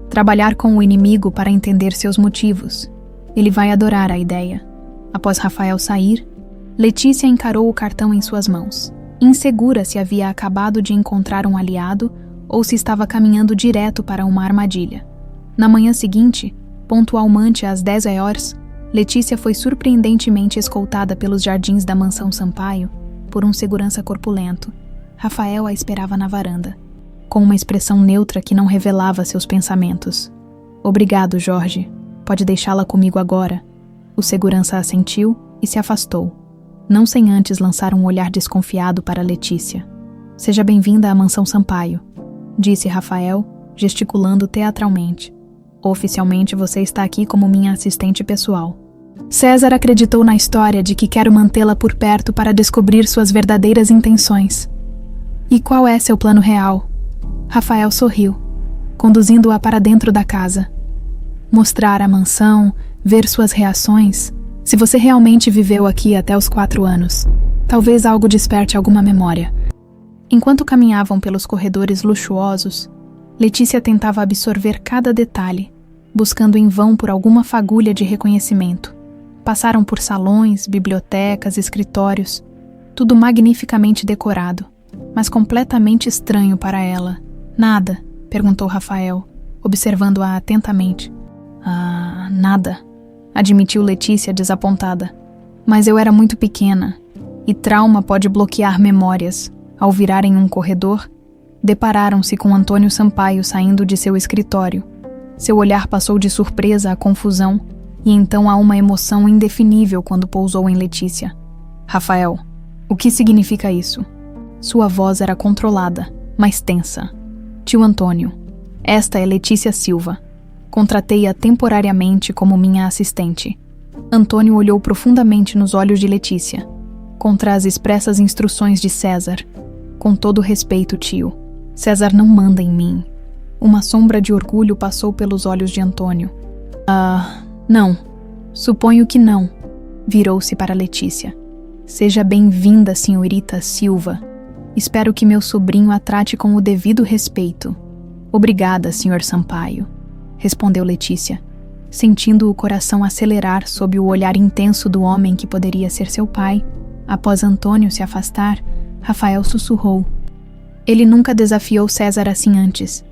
Speaker 1: Trabalhar com o inimigo para entender seus motivos. Ele vai adorar a ideia. Após Rafael sair, Letícia encarou o cartão em suas mãos. Insegura se havia acabado de encontrar um aliado ou se estava caminhando direto para uma armadilha. Na manhã seguinte, pontualmente às 10 horas, Letícia foi surpreendentemente escoltada pelos jardins da mansão Sampaio por um segurança corpulento. Rafael a esperava na varanda, com uma expressão neutra que não revelava seus pensamentos. Obrigado, Jorge. Pode deixá-la comigo agora. O segurança assentiu e se afastou, não sem antes lançar um olhar desconfiado para Letícia. Seja bem-vinda à mansão Sampaio, disse Rafael, gesticulando teatralmente. Oficialmente você está aqui como minha assistente pessoal. César acreditou na história de que quero mantê-la por perto para descobrir suas verdadeiras intenções. E qual é seu plano real? Rafael sorriu, conduzindo-a para dentro da casa. Mostrar a mansão, ver suas reações. Se você realmente viveu aqui até os 4 anos, talvez algo desperte alguma memória. Enquanto caminhavam pelos corredores luxuosos, Letícia tentava absorver cada detalhe, buscando em vão por alguma fagulha de reconhecimento. Passaram por salões, bibliotecas, escritórios, tudo magnificamente decorado, mas completamente estranho para ela. Nada? Perguntou Rafael, observando-a atentamente. Nada, admitiu Letícia desapontada. Mas eu era muito pequena, e trauma pode bloquear memórias. Ao virarem um corredor, depararam-se com Antônio Sampaio saindo de seu escritório. Seu olhar passou de surpresa à confusão, E então há uma emoção indefinível quando pousou em Letícia. Rafael, o que significa isso? Sua voz era controlada, mas tensa. Tio Antônio, esta é Letícia Silva. Contratei-a temporariamente como minha assistente. Antônio olhou profundamente nos olhos de Letícia, contra as expressas instruções de César. Com todo respeito, tio, César não manda em mim. Uma sombra de orgulho passou pelos olhos de Antônio. Não. Suponho que não. Virou-se para Letícia. Seja bem-vinda, senhorita Silva. Espero que meu sobrinho a trate com o devido respeito. Obrigada, senhor Sampaio, respondeu Letícia, sentindo o coração acelerar sob o olhar intenso do homem que poderia ser seu pai. Após Antônio se afastar, Rafael sussurrou. Ele nunca desafiou César assim antes.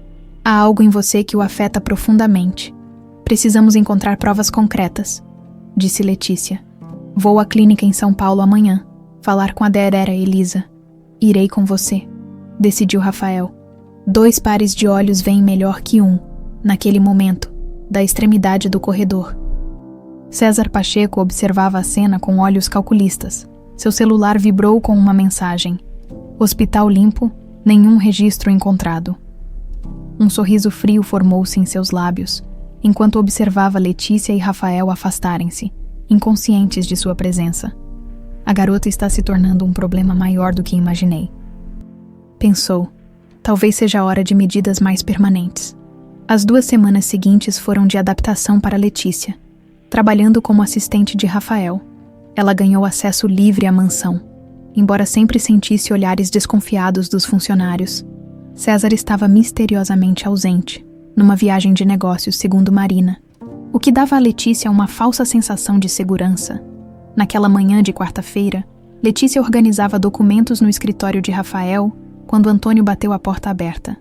Speaker 1: Há algo em você que o afeta profundamente. Precisamos encontrar provas concretas, disse Letícia. Vou à clínica em São Paulo amanhã, falar com a Derera Elisa. Irei com você, decidiu Rafael. 2 pares de olhos veem melhor que um, naquele momento, da extremidade do corredor. César Pacheco observava a cena com olhos calculistas. Seu celular vibrou com uma mensagem. Hospital limpo, nenhum registro encontrado. Um sorriso frio formou-se em seus lábios, enquanto observava Letícia e Rafael afastarem-se, inconscientes de sua presença. A garota está se tornando um problema maior do que imaginei. Pensou, talvez seja a hora de medidas mais permanentes. As 2 semanas seguintes foram de adaptação para Letícia. Trabalhando como assistente de Rafael, ela ganhou acesso livre à mansão, embora sempre sentisse olhares desconfiados dos funcionários. César estava misteriosamente ausente, numa viagem de negócios, segundo Marina, o que dava a Letícia uma falsa sensação de segurança. Naquela manhã de quarta-feira, Letícia organizava documentos no escritório de Rafael quando Antônio bateu a porta aberta.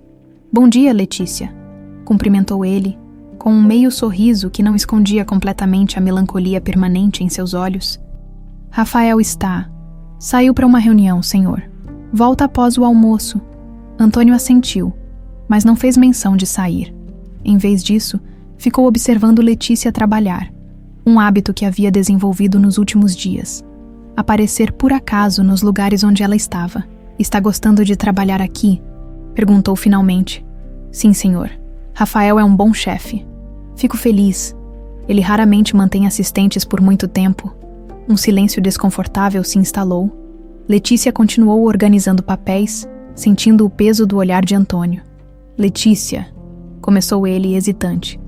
Speaker 1: Bom dia, Letícia, cumprimentou ele, com um meio sorriso que não escondia completamente a melancolia permanente em seus olhos. Rafael saiu para uma reunião, senhor. Volta após o almoço. Antônio assentiu, mas não fez menção de sair. Em vez disso, ficou observando Letícia trabalhar, um hábito que havia desenvolvido nos últimos dias. Aparecer por acaso nos lugares onde ela estava. Está gostando de trabalhar aqui? Perguntou finalmente. Sim, senhor. Rafael é um bom chefe. Fico feliz. Ele raramente mantém assistentes por muito tempo. Um silêncio desconfortável se instalou. Letícia continuou organizando papéis, sentindo o peso do olhar de Antônio. Letícia, começou ele hesitante.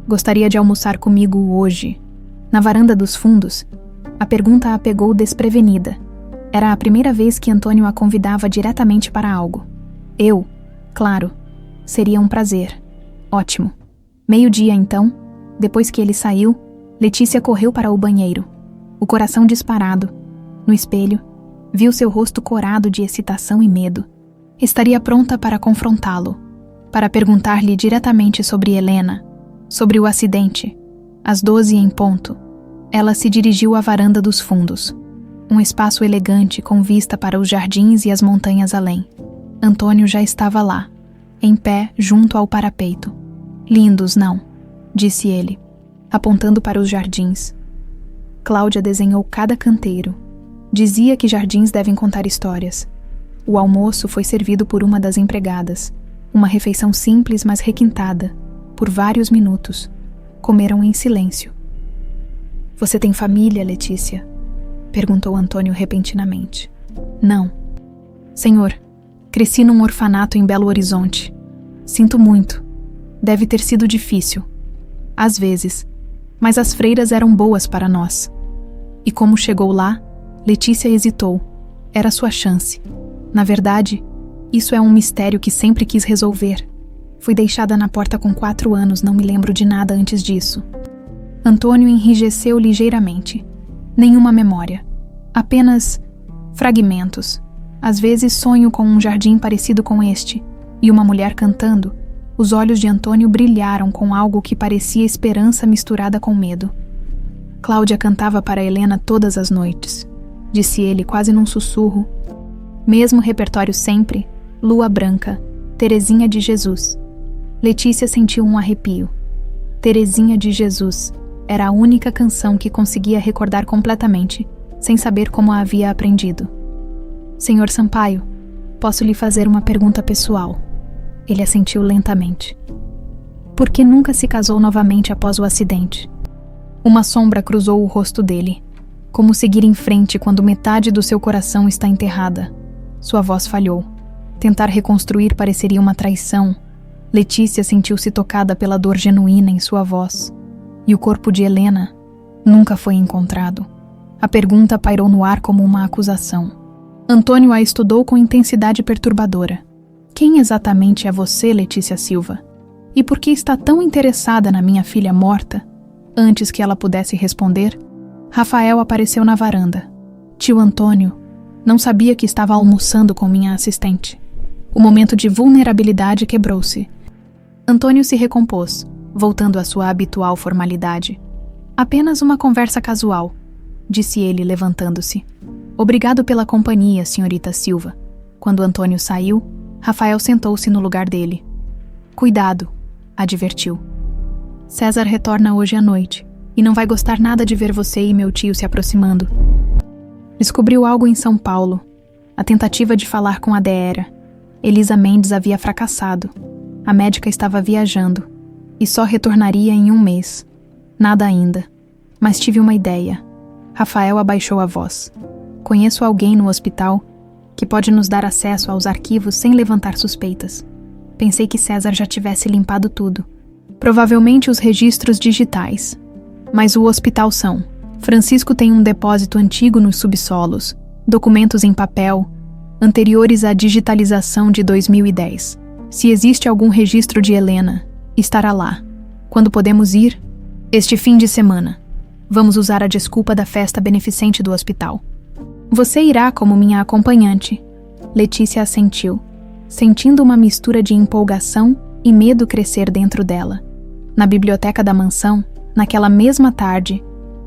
Speaker 1: Gostaria de almoçar comigo hoje. Na varanda dos fundos, a pergunta a pegou desprevenida. Era a primeira vez que Antônio a convidava diretamente para algo. Claro, seria um prazer. Ótimo. 12:00 então, depois que ele saiu, Letícia correu para o banheiro. O coração disparado. No espelho, viu seu rosto corado de excitação e medo. Estaria pronta para confrontá-lo, para perguntar-lhe diretamente sobre Helena, sobre o acidente. Às 12:00 em ponto, ela se dirigiu à varanda dos fundos, um espaço elegante com vista para os jardins e as montanhas além. Antônio já estava lá, em pé junto ao parapeito. Lindos, não? Disse ele, apontando para os jardins. Cláudia desenhou cada canteiro. Dizia que jardins devem contar histórias. O almoço foi servido por uma das empregadas. Uma refeição simples, mas requintada, por vários minutos. Comeram em silêncio. Você tem família, Letícia? Perguntou Antônio repentinamente. Não. Senhor, cresci num orfanato em Belo Horizonte. Sinto muito. Deve ter sido difícil. Às vezes. Mas as freiras eram boas para nós. E como chegou lá, Letícia hesitou. Era sua chance. Na verdade, isso é um mistério que sempre quis resolver. Fui deixada na porta com 4 anos, não me lembro de nada antes disso. Antônio enrijeceu ligeiramente. Nenhuma memória. Apenas fragmentos. Às vezes sonho com um jardim parecido com este, e uma mulher cantando. Os olhos de Antônio brilharam com algo que parecia esperança misturada com medo. Cláudia cantava para Helena todas as noites, disse ele quase num sussurro. Mesmo repertório sempre, Lua Branca, Terezinha de Jesus. Letícia sentiu um arrepio. Terezinha de Jesus. Era a única canção que conseguia recordar completamente, sem saber como a havia aprendido. Senhor Sampaio, posso lhe fazer uma pergunta pessoal? Ele assentiu lentamente. Por que nunca se casou novamente após o acidente? Uma sombra cruzou o rosto dele. Como seguir em frente quando metade do seu coração está enterrada? Sua voz falhou. Tentar reconstruir pareceria uma traição. Letícia sentiu-se tocada pela dor genuína em sua voz. E o corpo de Helena nunca foi encontrado. A pergunta pairou no ar como uma acusação. Antônio a estudou com intensidade perturbadora. Quem exatamente é você, Letícia Silva? E por que está tão interessada na minha filha morta? Antes que ela pudesse responder, Rafael apareceu na varanda. Tio Antônio não sabia que estava almoçando com minha assistente. O momento de vulnerabilidade quebrou-se. Antônio se recompôs, voltando à sua habitual formalidade. Apenas uma conversa casual, disse ele, levantando-se. Obrigado pela companhia, senhorita Silva. Quando Antônio saiu, Rafael sentou-se no lugar dele. Cuidado, advertiu. César retorna hoje à noite e não vai gostar nada de ver você e meu tio se aproximando. Descobriu algo em São Paulo. A tentativa de falar com a Deera. Elisa Mendes havia fracassado. A médica estava viajando e só retornaria em 1 mês. Nada ainda. Mas tive uma ideia. Rafael abaixou a voz. Conheço alguém no hospital que pode nos dar acesso aos arquivos sem levantar suspeitas. Pensei que César já tivesse limpado tudo. Provavelmente os registros digitais. Mas o hospital são. Francisco tem um depósito antigo nos subsolos, documentos em papel, anteriores à digitalização de 2010. Se existe algum registro de Helena, estará lá. Quando podemos ir? Este fim de semana. Vamos usar a desculpa da festa beneficente do hospital. Você irá como minha acompanhante. Letícia assentiu, sentindo uma mistura de empolgação e medo crescer dentro dela. Na biblioteca da mansão, naquela mesma tarde,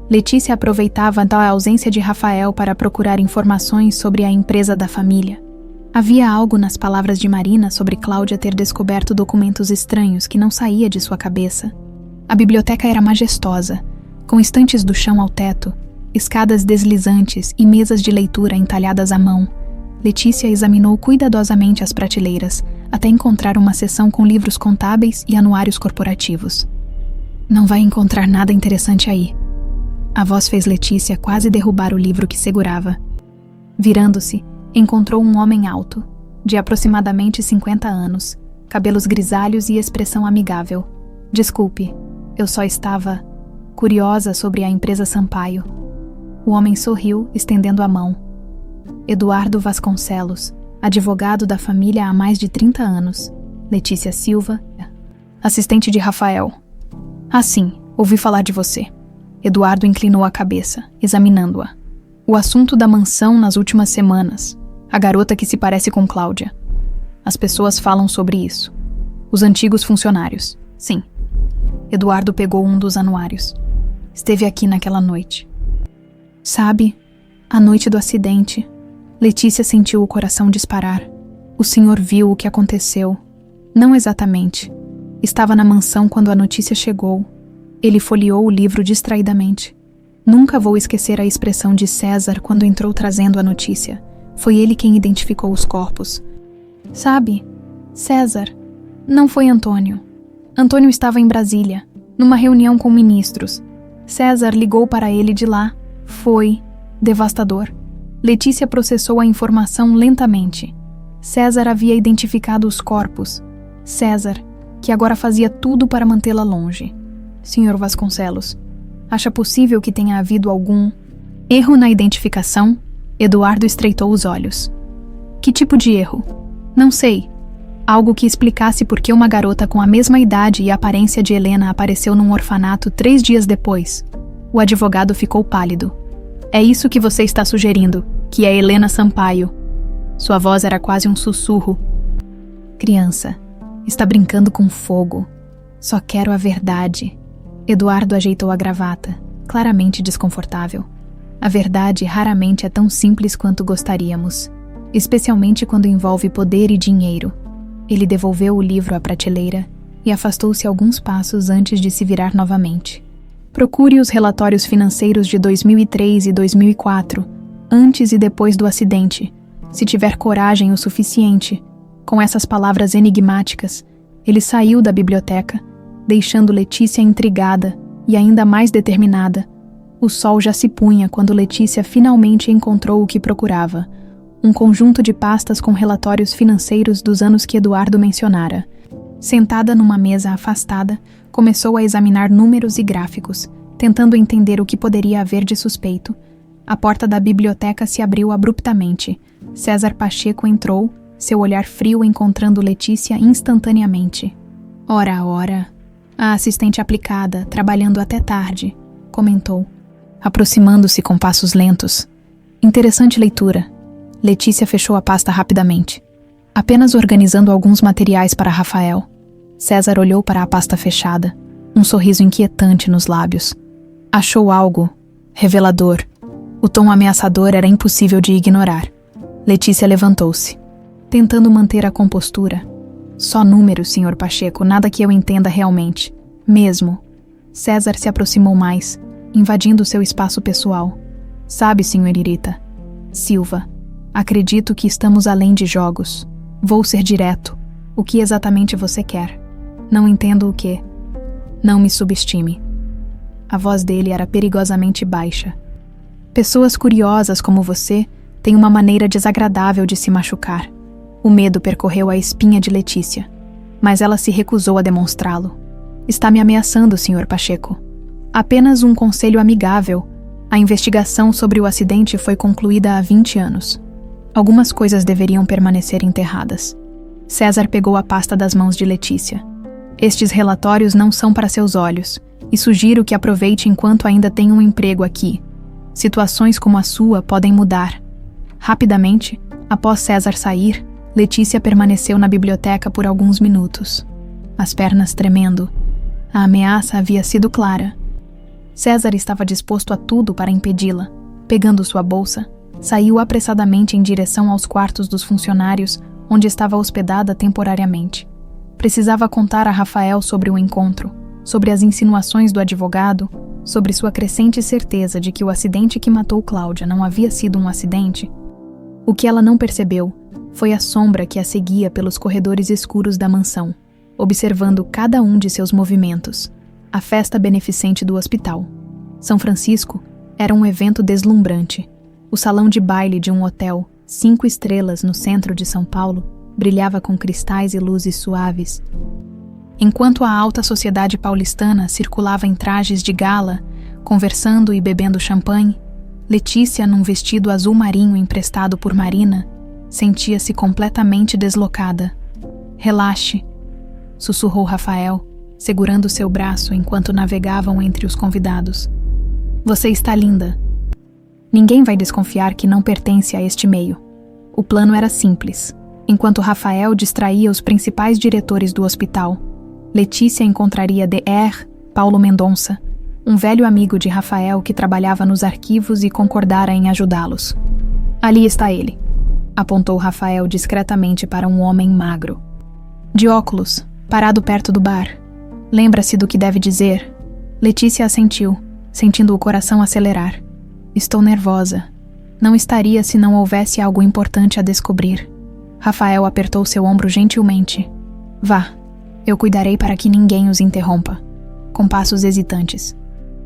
Speaker 1: Letícia aproveitava da ausência de Rafael para procurar informações sobre a empresa da família. Havia algo nas palavras de Marina sobre Cláudia ter descoberto documentos estranhos que não saía de sua cabeça. A biblioteca era majestosa, com estantes do chão ao teto, escadas deslizantes e mesas de leitura entalhadas à mão. Letícia examinou cuidadosamente as prateleiras, até encontrar uma seção com livros contábeis e anuários corporativos. Não vai encontrar nada interessante aí. A voz fez Letícia quase derrubar o livro que segurava. Virando-se, encontrou um homem alto, de aproximadamente 50 anos, cabelos grisalhos e expressão amigável. Desculpe, eu só estava curiosa sobre a empresa Sampaio. O homem sorriu, estendendo a mão. Eduardo Vasconcelos, advogado da família há mais de 30 anos. Letícia Silva, assistente de Rafael. Ah, sim, ouvi falar de você. Eduardo inclinou a cabeça, examinando-a. O assunto da mansão nas últimas semanas. A garota que se parece com Cláudia. As pessoas falam sobre isso. Os antigos funcionários. Sim. Eduardo pegou um dos anuários. Esteve aqui naquela noite. Sabe, a noite do acidente, Letícia sentiu o coração disparar. O senhor viu o que aconteceu. Não exatamente. Estava na mansão quando a notícia chegou. Ele folheou o livro distraidamente. Nunca vou esquecer a expressão de César quando entrou trazendo a notícia. Foi ele quem identificou os corpos. Sabe, César, não foi Antônio. Antônio estava em Brasília, numa reunião com ministros. César ligou para ele de lá. Foi devastador. Letícia processou a informação lentamente. César havia identificado os corpos. César, que agora fazia tudo para mantê-la longe. Sr. Vasconcelos, acha possível que tenha havido algum erro na identificação? Eduardo estreitou os olhos. Que tipo de erro? Não sei. Algo que explicasse por que uma garota com a mesma idade e aparência de Helena apareceu num orfanato 3 dias depois. O advogado ficou pálido. É isso que você está sugerindo, que é Helena Sampaio. Sua voz era quase um sussurro. Criança, está brincando com fogo. Só quero a verdade. Eduardo ajeitou a gravata, claramente desconfortável. A verdade raramente é tão simples quanto gostaríamos, especialmente quando envolve poder e dinheiro. Ele devolveu o livro à prateleira e afastou-se alguns passos antes de se virar novamente. Procure os relatórios financeiros de 2003 e 2004, antes e depois do acidente, se tiver coragem o suficiente. Com essas palavras enigmáticas, ele saiu da biblioteca, deixando Letícia intrigada e ainda mais determinada. O sol já se punha quando Letícia finalmente encontrou o que procurava: um conjunto de pastas com relatórios financeiros dos anos que Eduardo mencionara. Sentada numa mesa afastada, começou a examinar números e gráficos, tentando entender o que poderia haver de suspeito. A porta da biblioteca se abriu abruptamente. César Pacheco entrou, seu olhar frio encontrando Letícia instantaneamente. Ora, a assistente aplicada, trabalhando até tarde, comentou, aproximando-se com passos lentos. Interessante leitura. Letícia fechou a pasta rapidamente. Apenas organizando alguns materiais para Rafael. César olhou para a pasta fechada, um sorriso inquietante nos lábios. Achou algo revelador. O tom ameaçador era impossível de ignorar. Letícia levantou-se, tentando manter a compostura. Só números, Sr. Pacheco, nada que eu entenda realmente. Mesmo. César se aproximou mais, invadindo seu espaço pessoal. Sabe, senhorita Silva, acredito que estamos além de jogos. Vou ser direto. O que exatamente você quer? Não entendo o que. Não me subestime. A voz dele era perigosamente baixa. Pessoas curiosas como você têm uma maneira desagradável de se machucar. O medo percorreu a espinha de Letícia, mas ela se recusou a demonstrá-lo. Está me ameaçando, Sr. Pacheco. Apenas um conselho amigável. A investigação sobre o acidente foi concluída há 20 anos. Algumas coisas deveriam permanecer enterradas. César pegou a pasta das mãos de Letícia. Estes relatórios não são para seus olhos, e sugiro que aproveite enquanto ainda tem um emprego aqui. Situações como a sua podem mudar. Rapidamente, após César sair, Letícia permaneceu na biblioteca por alguns minutos, as pernas tremendo. A ameaça havia sido clara. César estava disposto a tudo para impedi-la. Pegando sua bolsa, saiu apressadamente em direção aos quartos dos funcionários, onde estava hospedada temporariamente. Precisava contar a Rafael sobre o encontro, sobre as insinuações do advogado, sobre sua crescente certeza de que o acidente que matou Cláudia não havia sido um acidente. O que ela não percebeu foi a sombra que a seguia pelos corredores escuros da mansão, observando cada um de seus movimentos. A festa beneficente do hospital. São Francisco era um evento deslumbrante. O salão de baile de um hotel, 5 estrelas no centro de São Paulo, brilhava com cristais e luzes suaves. Enquanto a alta sociedade paulistana circulava em trajes de gala, conversando e bebendo champanhe, Letícia, num vestido azul marinho emprestado por Marina, sentia-se completamente deslocada. Relaxe, sussurrou Rafael, segurando seu braço enquanto navegavam entre os convidados. Você está linda. Ninguém vai desconfiar que não pertence a este meio. O plano era simples. Enquanto Rafael distraía os principais diretores do hospital, Letícia encontraria Dr. Paulo Mendonça, um velho amigo de Rafael que trabalhava nos arquivos e concordara em ajudá-los. Ali está ele, apontou Rafael discretamente para um homem magro. De óculos, parado perto do bar. Lembra-se do que deve dizer? Letícia assentiu, sentindo o coração acelerar. Estou nervosa. Não estaria se não houvesse algo importante a descobrir. Rafael apertou seu ombro gentilmente. Vá, eu cuidarei para que ninguém os interrompa. Com passos hesitantes,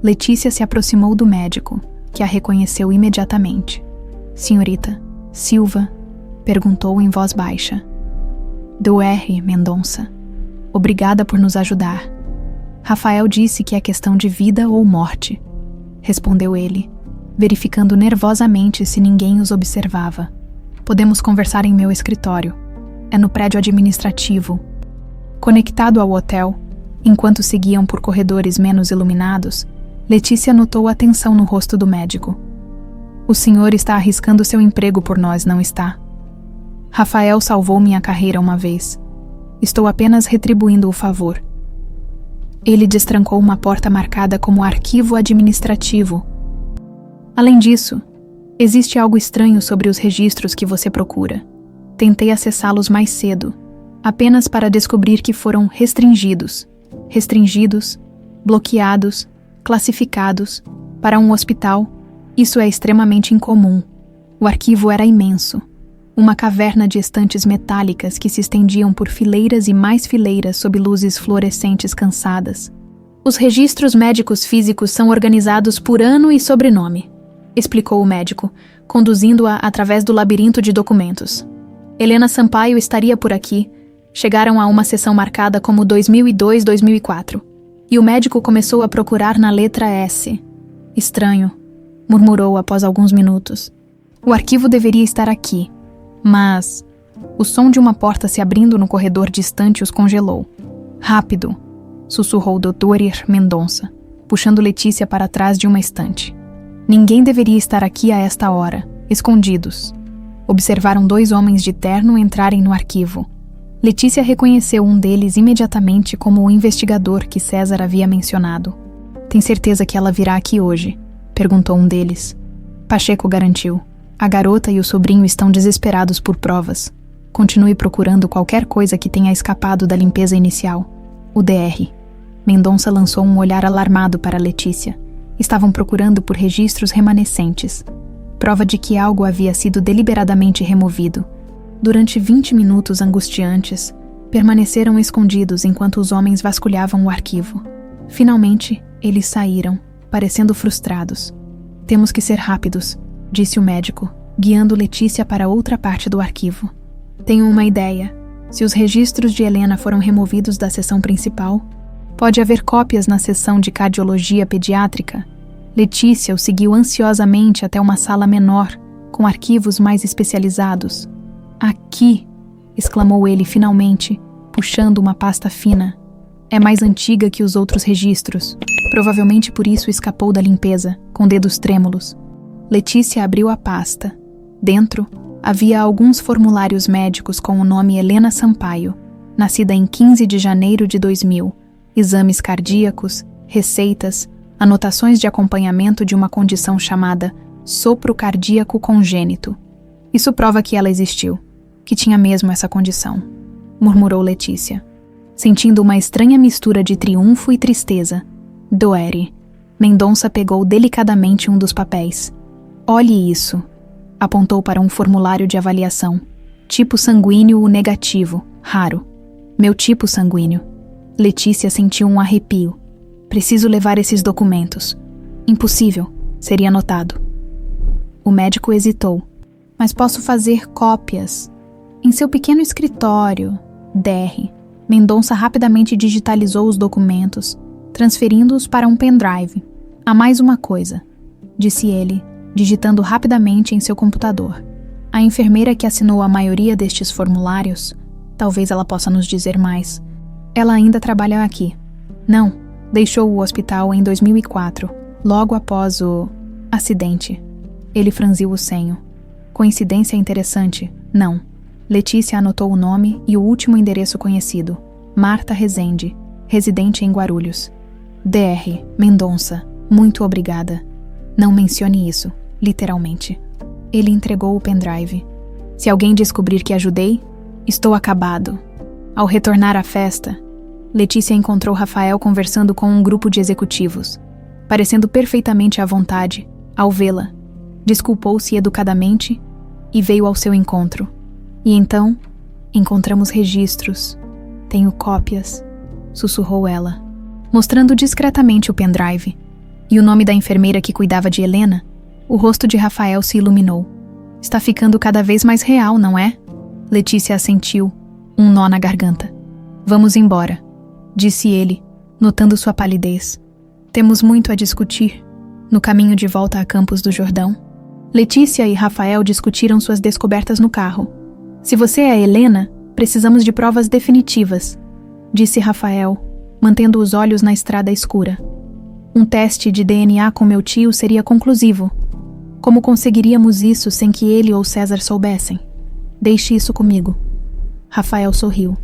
Speaker 1: Letícia se aproximou do médico, que a reconheceu imediatamente. Senhorita Silva? Perguntou em voz baixa. Dr. Mendonça. Obrigada por nos ajudar. Rafael disse que é questão de vida ou morte, respondeu ele, verificando nervosamente se ninguém os observava. Podemos conversar em meu escritório. É no prédio administrativo. Conectado ao hotel, enquanto seguiam por corredores menos iluminados, Letícia notou a tensão no rosto do médico. O senhor está arriscando seu emprego por nós, não está? Rafael salvou minha carreira uma vez. Estou apenas retribuindo o favor. Ele destrancou uma porta marcada como arquivo administrativo. Além disso, existe algo estranho sobre os registros que você procura. Tentei acessá-los mais cedo, apenas para descobrir que foram restringidos, bloqueados, classificados. Para um hospital, isso é extremamente incomum. O arquivo era imenso. Uma caverna de estantes metálicas que se estendiam por fileiras e mais fileiras sob luzes fluorescentes cansadas. Os registros médicos físicos são organizados por ano e sobrenome, explicou o médico, conduzindo-a através do labirinto de documentos. Helena Sampaio estaria por aqui. Chegaram a uma sessão marcada como 2002-2004. E o médico começou a procurar na letra S. Estranho, murmurou após alguns minutos. O arquivo deveria estar aqui, mas o som de uma porta se abrindo no corredor distante os congelou. Rápido, sussurrou Dr. Mendonça, puxando Letícia para trás de uma estante. Ninguém deveria estar aqui a esta hora, escondidos. Observaram 2 homens de terno entrarem no arquivo. Letícia reconheceu um deles imediatamente como o investigador que César havia mencionado. Tem certeza que ela virá aqui hoje? Perguntou um deles. Pacheco garantiu. A garota e o sobrinho estão desesperados por provas. Continue procurando qualquer coisa que tenha escapado da limpeza inicial. O DR. Mendonça lançou um olhar alarmado para Letícia. Estavam procurando por registros remanescentes. Prova de que algo havia sido deliberadamente removido. Durante 20 minutos angustiantes, permaneceram escondidos enquanto os homens vasculhavam o arquivo. Finalmente, eles saíram, parecendo frustrados. Temos que ser rápidos, disse o médico, guiando Letícia para outra parte do arquivo. Tenho uma ideia. Se os registros de Helena foram removidos da seção principal, pode haver cópias na seção de cardiologia pediátrica. Letícia o seguiu ansiosamente até uma sala menor, com arquivos mais especializados. Aqui! Exclamou ele finalmente, puxando uma pasta fina. É mais antiga que os outros registros. Provavelmente por isso escapou da limpeza, com dedos trêmulos. Letícia abriu a pasta. Dentro, havia alguns formulários médicos com o nome Helena Sampaio, nascida em 15 de janeiro de 2000, exames cardíacos, receitas, anotações de acompanhamento de uma condição chamada sopro cardíaco congênito. Isso prova que ela existiu, que tinha mesmo essa condição, murmurou Letícia. Sentindo uma estranha mistura de triunfo e tristeza, Doere. Mendonça pegou delicadamente um dos papéis. Olhe isso. Apontou para um formulário de avaliação. Tipo sanguíneo negativo, raro. Meu tipo sanguíneo. Letícia sentiu um arrepio. Preciso levar esses documentos. Impossível, seria notado. O médico hesitou. Mas posso fazer cópias. Em seu pequeno escritório, DR. Mendonça rapidamente digitalizou os documentos, transferindo-os para um pendrive. Há mais uma coisa, disse ele, digitando rapidamente em seu computador. A enfermeira que assinou a maioria destes formulários, talvez ela possa nos dizer mais. Ela ainda trabalha aqui. Não, deixou o hospital em 2004, logo após o acidente. Ele franziu o senho. Coincidência interessante? Não. Letícia anotou o nome e o último endereço conhecido. Marta Rezende, residente em Guarulhos. DR, Mendonça, muito obrigada. Não mencione isso, literalmente. Ele entregou o pendrive. Se alguém descobrir que ajudei, estou acabado. Ao retornar à festa, Letícia encontrou Rafael conversando com um grupo de executivos, parecendo perfeitamente à vontade. Ao vê-la, desculpou-se educadamente e veio ao seu encontro. E então, encontramos registros. Tenho cópias, sussurrou ela, mostrando discretamente o pendrive. E o nome da enfermeira que cuidava de Helena? O rosto de Rafael se iluminou. Está ficando cada vez mais real, não é? Letícia assentiu, um nó na garganta. Vamos embora, disse ele, notando sua palidez. Temos muito a discutir. No caminho de volta a Campos do Jordão, Letícia e Rafael discutiram suas descobertas no carro. Se você é Helena, precisamos de provas definitivas, disse Rafael, mantendo os olhos na estrada escura. Um teste de DNA com meu tio seria conclusivo. Como conseguiríamos isso sem que ele ou César soubessem? Deixe isso comigo. Rafael sorriu.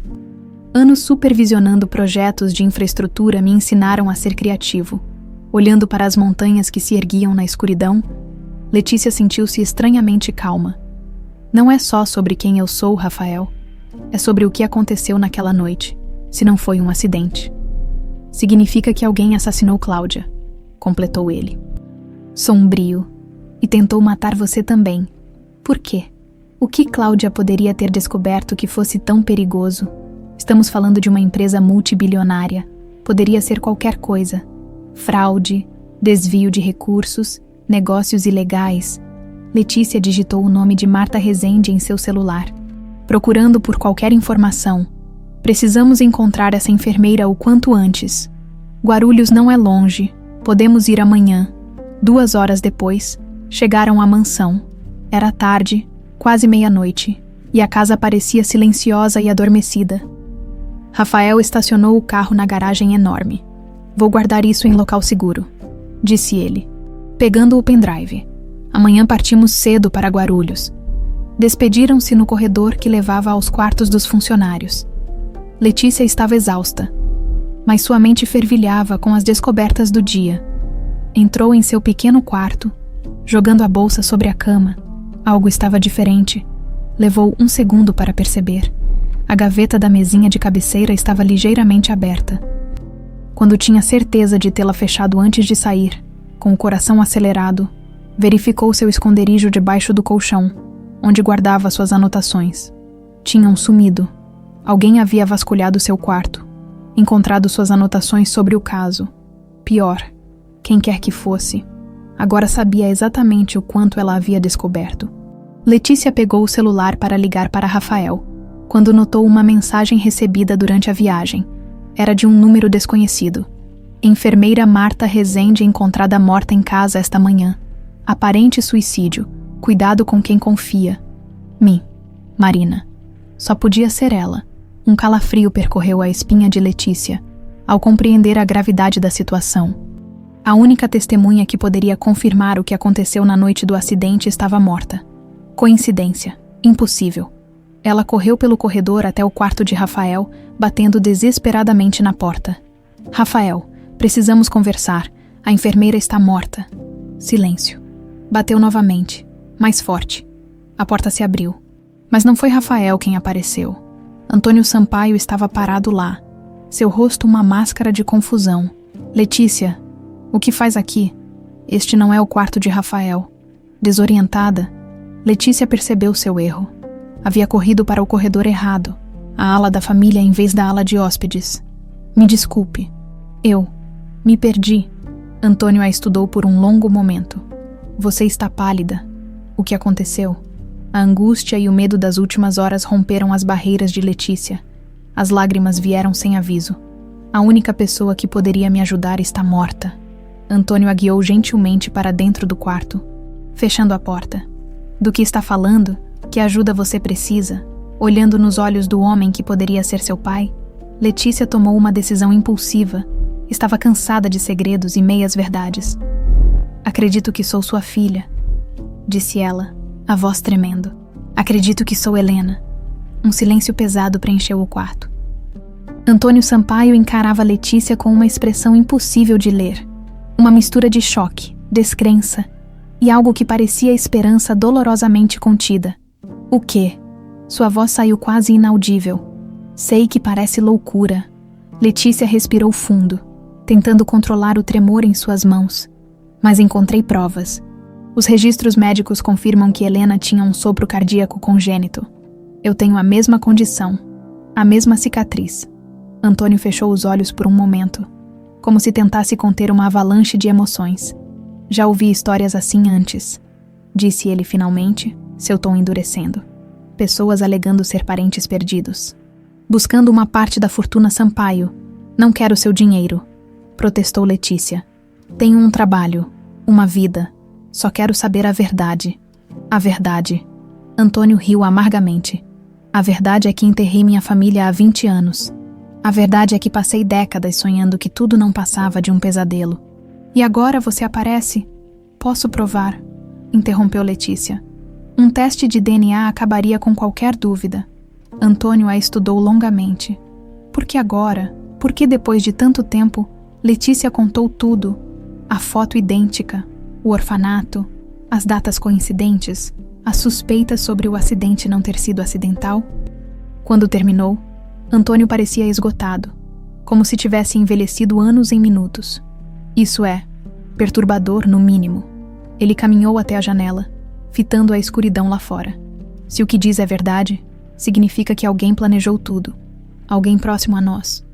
Speaker 1: Anos supervisionando projetos de infraestrutura me ensinaram a ser criativo. Olhando para as montanhas que se erguiam na escuridão, Letícia sentiu-se estranhamente calma. Não é só sobre quem eu sou, Rafael. É sobre o que aconteceu naquela noite, se não foi um acidente. Significa que alguém assassinou Cláudia. completou ele. Sombrio. E tentou matar você também. Por quê? O que Cláudia poderia ter descoberto que fosse tão perigoso? Estamos falando de uma empresa multibilionária. Poderia ser qualquer coisa. Fraude, desvio de recursos, negócios ilegais. Letícia digitou o nome de Marta Rezende em seu celular, procurando por qualquer informação. Precisamos encontrar essa enfermeira o quanto antes. Guarulhos não é longe. Podemos ir amanhã. 2 horas depois, chegaram à mansão. Era tarde, quase meia-noite, e a casa parecia silenciosa e adormecida. Rafael estacionou o carro na garagem enorme. Vou guardar isso em local seguro, disse ele, pegando o pendrive. Amanhã partimos cedo para Guarulhos. Despediram-se no corredor que levava aos quartos dos funcionários. Letícia estava exausta, mas sua mente fervilhava com as descobertas do dia. Entrou em seu pequeno quarto, jogando a bolsa sobre a cama. Algo estava diferente. Levou 1 segundo para perceber. A gaveta da mesinha de cabeceira estava ligeiramente aberta. Quando tinha certeza de tê-la fechado antes de sair, com o coração acelerado, verificou seu esconderijo debaixo do colchão, onde guardava suas anotações. Tinham sumido. Alguém havia vasculhado seu quarto, encontrado suas anotações sobre o caso. Pior, quem quer que fosse, agora sabia exatamente o quanto ela havia descoberto. Letícia pegou o celular para ligar para Rafael, quando notou uma mensagem recebida durante a viagem. Era de um número desconhecido. Enfermeira Marta Rezende encontrada morta em casa esta manhã. Aparente suicídio. Cuidado com quem confia. Marina. Só podia ser ela. Um calafrio percorreu a espinha de Letícia, ao compreender a gravidade da situação. A única testemunha que poderia confirmar o que aconteceu na noite do acidente estava morta. Coincidência. Impossível. Ela correu pelo corredor até o quarto de Rafael, batendo desesperadamente na porta. Rafael, precisamos conversar. A enfermeira está morta. Silêncio. Bateu novamente, mais forte. A porta se abriu. Mas não foi Rafael quem apareceu. Antônio Sampaio estava parado lá, seu rosto uma máscara de confusão. Letícia, o que faz aqui? Este não é o quarto de Rafael. Desorientada, Letícia percebeu seu erro. Havia corrido para o corredor errado, a ala da família em vez da ala de hóspedes. Me desculpe. Eu me perdi. Antônio a estudou por um longo momento. Você está pálida. O que aconteceu? A angústia e o medo das últimas horas romperam as barreiras de Letícia. As lágrimas vieram sem aviso. A única pessoa que poderia me ajudar está morta. Antônio a guiou gentilmente para dentro do quarto, fechando a porta. Do que está falando? Que ajuda você precisa? Olhando nos olhos do homem que poderia ser seu pai, Letícia tomou uma decisão impulsiva. Estava cansada de segredos e meias-verdades. Acredito que sou sua filha, disse ela, a voz tremendo. Acredito que sou Helena. Um silêncio pesado preencheu o quarto. Antônio Sampaio encarava Letícia com uma expressão impossível de ler. Uma mistura de choque, descrença e algo que parecia esperança dolorosamente contida. O quê? Sua voz saiu quase inaudível. Sei que parece loucura. Letícia respirou fundo, tentando controlar o tremor em suas mãos. Mas encontrei provas. Os registros médicos confirmam que Helena tinha um sopro cardíaco congênito. Eu tenho a mesma condição, a mesma cicatriz. Antônio fechou os olhos por um momento, como se tentasse conter uma avalanche de emoções. Já ouvi histórias assim antes, disse ele finalmente, seu tom endurecendo. Pessoas alegando ser parentes perdidos. Buscando uma parte da fortuna Sampaio. Não quero seu dinheiro, protestou Letícia. Tenho um trabalho, uma vida. Só quero saber a verdade. A verdade. Antônio riu amargamente. A verdade é que enterrei minha família há 20 anos. A verdade é que passei décadas sonhando que tudo não passava de um pesadelo. E agora você aparece? Posso provar, interrompeu Letícia. Um teste de DNA acabaria com qualquer dúvida. Antônio a estudou longamente. Por que agora? Por que depois de tanto tempo, Letícia contou tudo? A foto idêntica, o orfanato, as datas coincidentes, as suspeitas sobre o acidente não ter sido acidental? Quando terminou, Antônio parecia esgotado, como se tivesse envelhecido anos em minutos. Isso é, Perturbador, no mínimo. Ele caminhou até a janela, fitando a escuridão lá fora. Se o que diz é verdade, significa que alguém planejou tudo. Alguém próximo a nós.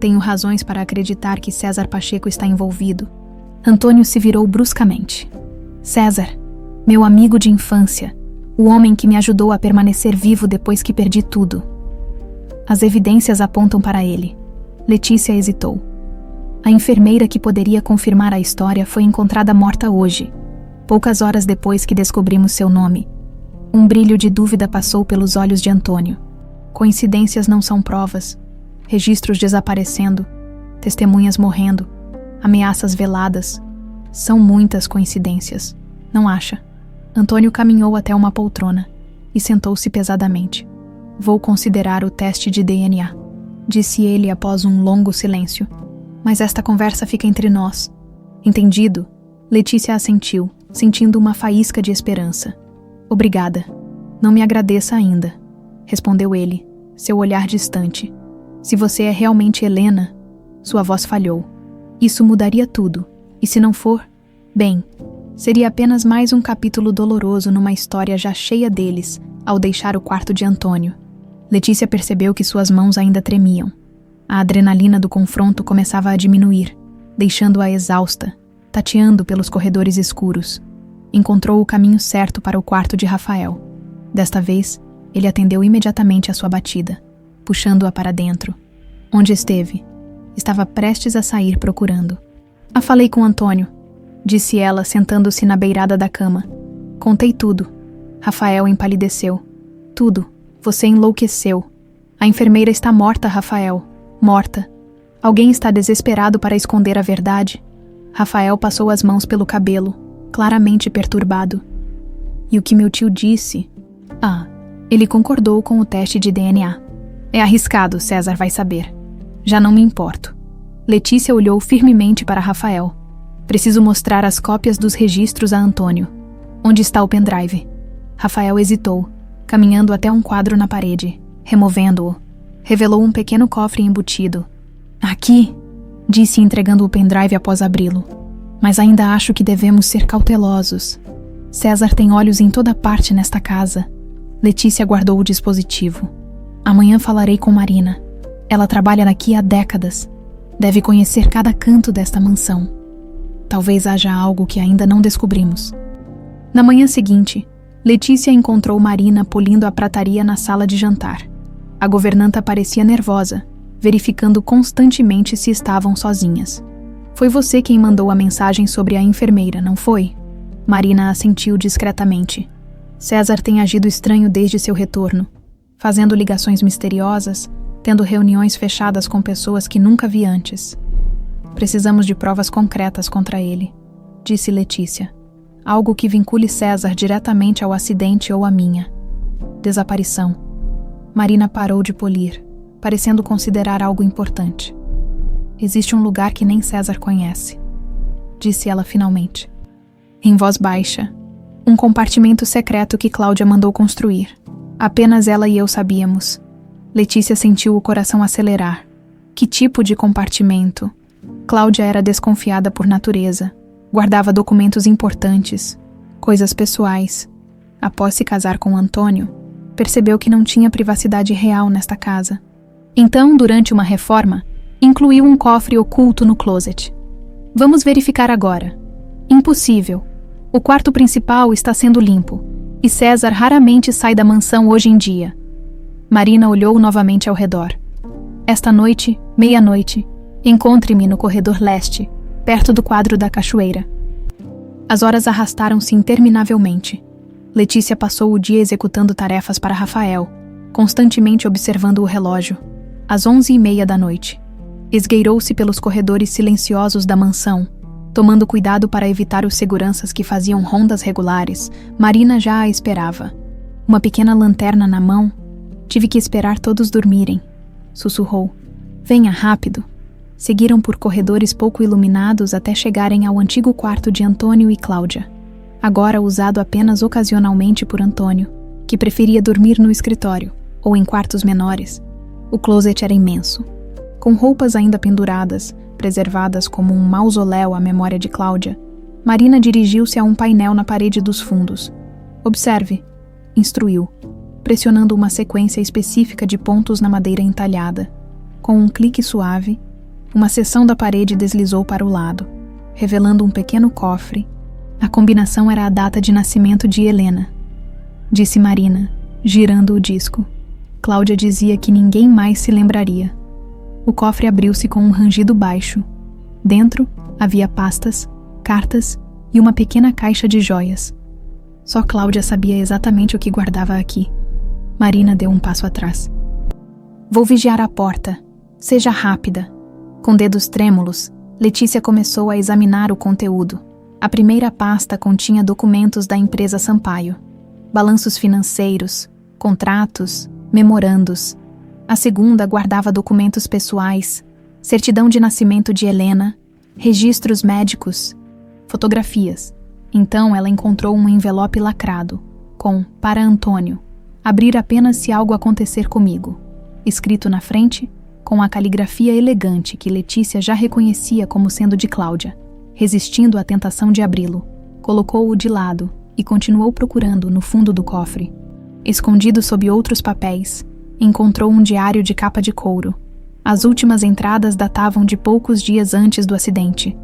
Speaker 1: Tenho razões para acreditar que César Pacheco está envolvido. Antônio se virou bruscamente. César, meu amigo de infância, o homem que me ajudou a permanecer vivo depois que perdi tudo. As evidências apontam para ele. Letícia hesitou. A enfermeira que poderia confirmar a história foi encontrada morta hoje, poucas horas depois que descobrimos seu nome. Um brilho de dúvida passou pelos olhos de Antônio. Coincidências não são provas. Registros desaparecendo, testemunhas morrendo, ameaças veladas. São muitas coincidências, não acha? Antônio caminhou até uma poltrona e sentou-se pesadamente. Vou considerar o teste de DNA, disse ele após um longo silêncio. Mas esta conversa fica entre nós. Entendido? Letícia assentiu, sentindo uma faísca de esperança. Obrigada. Não me agradeça ainda, respondeu ele, seu olhar distante. Se você é realmente Helena, sua voz falhou. Isso mudaria tudo. E se não for, bem, seria apenas mais um capítulo doloroso numa história já cheia deles, ao deixar o quarto de Antônio. Letícia percebeu que suas mãos ainda tremiam. A adrenalina do confronto começava a diminuir, deixando-a exausta, tateando pelos corredores escuros. Encontrou o caminho certo para o quarto de Rafael. Desta vez, ele atendeu imediatamente à sua batida, puxando-a para dentro. Onde esteve? Estava prestes a sair procurando. Falei com Antônio, disse ela, sentando-se na beirada da cama. Contei tudo. Rafael empalideceu. Tudo. Você enlouqueceu. A enfermeira está morta, Rafael. Morta. Alguém está desesperado para esconder a verdade. Rafael passou as mãos pelo cabelo, claramente perturbado. E o que meu tio disse? Ele concordou com o teste de DNA. É arriscado, César vai saber. Já não me importo. Letícia olhou firmemente para Rafael. Preciso mostrar as cópias dos registros a Antônio. Onde está o pendrive? Rafael hesitou, caminhando até um quadro na parede, removendo-o. Revelou um pequeno cofre embutido. Aqui, disse entregando o pendrive após abri-lo. Mas ainda acho que devemos ser cautelosos. César tem olhos em toda parte nesta casa. Letícia guardou o dispositivo. Amanhã falarei com Marina. Ela trabalha aqui há décadas. Deve conhecer cada canto desta mansão. Talvez haja algo que ainda não descobrimos. Na manhã seguinte, Letícia encontrou Marina polindo a prataria na sala de jantar. A governanta parecia nervosa, verificando constantemente se estavam sozinhas. Foi você quem mandou a mensagem sobre a enfermeira, não foi? Marina assentiu discretamente. César tem agido estranho desde seu retorno, fazendo ligações misteriosas, tendo reuniões fechadas com pessoas que nunca vi antes. Precisamos de provas concretas contra ele, disse Letícia. Algo que vincule César diretamente ao acidente ou à minha desaparição. Marina parou de polir, parecendo considerar algo importante. Existe um lugar que nem César conhece, disse ela finalmente. Em voz baixa, um compartimento secreto que Cláudia mandou construir. Apenas ela e eu sabíamos. Letícia sentiu o coração acelerar. Que tipo de compartimento? Cláudia era desconfiada por natureza. Guardava documentos importantes, coisas pessoais. Após se casar com Antônio, percebeu que não tinha privacidade real nesta casa. Então, durante uma reforma, incluiu um cofre oculto no closet. Vamos verificar agora. Impossível. O quarto principal está sendo limpo, e César raramente sai da mansão hoje em dia. Marina olhou novamente ao redor. Esta noite, meia-noite, encontre-me no corredor leste, perto do quadro da cachoeira. As horas arrastaram-se interminavelmente. Letícia passou o dia executando tarefas para Rafael, constantemente observando o relógio. Às 11h30 da noite, esgueirou-se pelos corredores silenciosos da mansão, tomando cuidado para evitar os seguranças que faziam rondas regulares. Marina já a esperava. Uma pequena lanterna na mão. Tive que esperar todos dormirem, sussurrou. Venha rápido. Seguiram por corredores pouco iluminados até chegarem ao antigo quarto de Antônio e Cláudia, agora usado apenas ocasionalmente por Antônio, que preferia dormir no escritório ou em quartos menores. O closet era imenso, com roupas ainda penduradas, preservadas como um mausoléu à memória de Cláudia. Marina dirigiu-se a um painel na parede dos fundos. Observe, instruiu, pressionando uma sequência específica de pontos na madeira entalhada. Com um clique suave, uma seção da parede deslizou para o lado, revelando um pequeno cofre. A combinação era a data de nascimento de Helena, disse Marina, girando o disco. Cláudia dizia que ninguém mais se lembraria. O cofre abriu-se com um rangido baixo. Dentro havia pastas, cartas e uma pequena caixa de joias. Só Cláudia sabia exatamente o que guardava aqui. Marina deu um passo atrás. Vou vigiar a porta. Seja rápida. Com dedos trêmulos, Letícia começou a examinar o conteúdo. A primeira pasta continha documentos da empresa Sampaio. Balanços financeiros, contratos, memorandos. A segunda guardava documentos pessoais, certidão de nascimento de Helena, registros médicos, fotografias. Então ela encontrou um envelope lacrado, com "Para Antônio. Abrir apenas se algo acontecer comigo", escrito na frente, com a caligrafia elegante que Letícia já reconhecia como sendo de Cláudia. Resistindo à tentação de abri-lo, colocou-o de lado e continuou procurando no fundo do cofre. Escondido sob outros papéis, encontrou um diário de capa de couro. As últimas entradas datavam de poucos dias antes do acidente.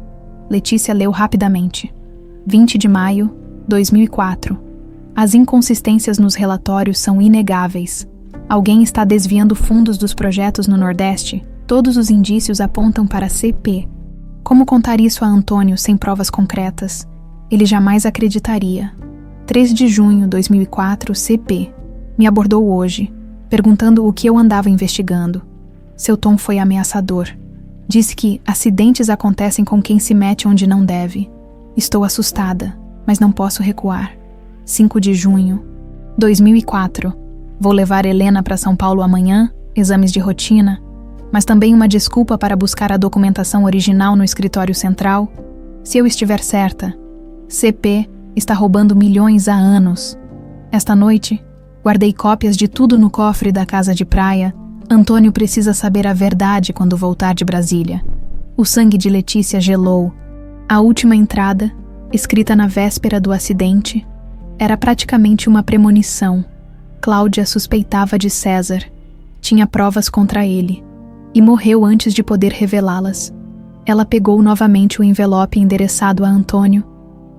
Speaker 1: Letícia leu rapidamente. 20 de maio, 2004. As inconsistências nos relatórios são inegáveis. Alguém está desviando fundos dos projetos no Nordeste. Todos os indícios apontam para CP. Como contar isso a Antônio sem provas concretas? Ele jamais acreditaria. 3 de junho de 2004, CP. Me abordou hoje, perguntando o que eu andava investigando. Seu tom foi ameaçador. Disse que acidentes acontecem com quem se mete onde não deve. Estou assustada, mas não posso recuar. 5 de junho de 2004. Vou levar Helena para São Paulo amanhã, exames de rotina, mas também uma desculpa para buscar a documentação original no escritório central. Se eu estiver certa, CP está roubando milhões há anos. Esta noite, guardei cópias de tudo no cofre da casa de praia. Antônio precisa saber a verdade quando voltar de Brasília. O sangue de Letícia gelou. A última entrada, escrita na véspera do acidente, era praticamente uma premonição. Cláudia suspeitava de César, tinha provas contra ele, e morreu antes de poder revelá-las. Ela pegou novamente o envelope endereçado a Antônio.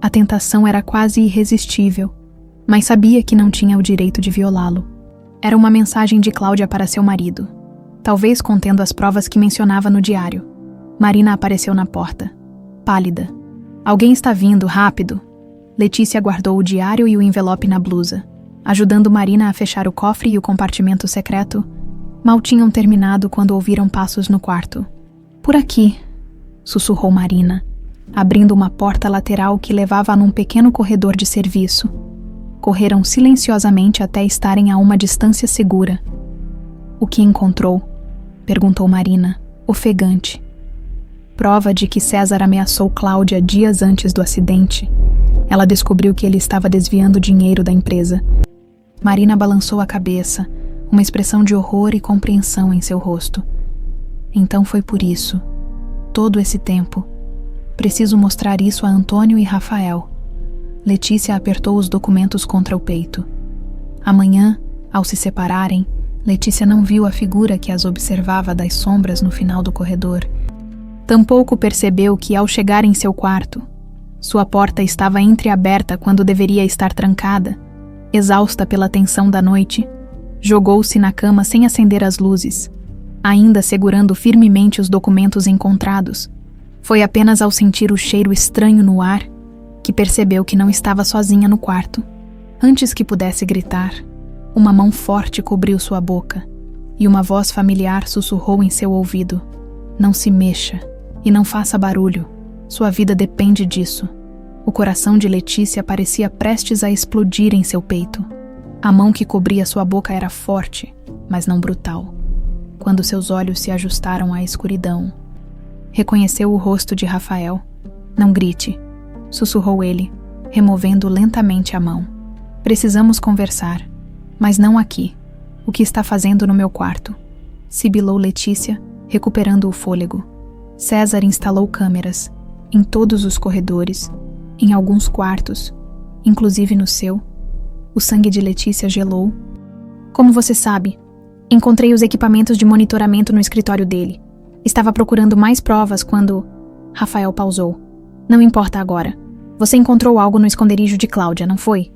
Speaker 1: A tentação era quase irresistível, mas sabia que não tinha o direito de violá-lo. Era uma mensagem de Cláudia para seu marido, talvez contendo as provas que mencionava no diário. Marina apareceu na porta, pálida. Alguém está vindo, rápido! Letícia guardou o diário e o envelope na blusa, ajudando Marina a fechar o cofre e o compartimento secreto. Mal tinham terminado quando ouviram passos no quarto. Por aqui, sussurrou Marina, abrindo uma porta lateral que levava a num pequeno corredor de serviço. Correram silenciosamente até estarem a uma distância segura. O que encontrou? Perguntou Marina, ofegante. Prova de que César ameaçou Cláudia dias antes do acidente. Ela descobriu que ele estava desviando dinheiro da empresa. Marina balançou a cabeça, uma expressão de horror e compreensão em seu rosto. Então foi por isso. Todo esse tempo. Preciso mostrar isso a Antônio e Rafael. Letícia apertou os documentos contra o peito. Amanhã, ao se separarem, Letícia não viu a figura que as observava das sombras no final do corredor. Tampouco percebeu que, ao chegar em seu quarto, sua porta estava entreaberta quando deveria estar trancada. Exausta pela tensão da noite, jogou-se na cama sem acender as luzes, ainda segurando firmemente os documentos encontrados. Foi apenas ao sentir o cheiro estranho no ar que percebeu que não estava sozinha no quarto. Antes que pudesse gritar, uma mão forte cobriu sua boca e uma voz familiar sussurrou em seu ouvido: "Não se mexa e não faça barulho. Sua vida depende disso." O coração de Letícia parecia prestes a explodir em seu peito. A mão que cobria sua boca era forte, mas não brutal. Quando seus olhos se ajustaram à escuridão, reconheceu o rosto de Rafael. "Não grite", sussurrou ele, removendo lentamente a mão. "Precisamos conversar, mas não aqui. O que está fazendo no meu quarto?" sibilou Letícia, recuperando o fôlego. César instalou câmeras em todos os corredores Em alguns quartos, inclusive no seu, o sangue de Letícia gelou. Como você sabe, encontrei os equipamentos de monitoramento no escritório dele. Estava procurando mais provas quando... Rafael pausou. Não importa agora. Você encontrou algo no esconderijo de Cláudia, não foi?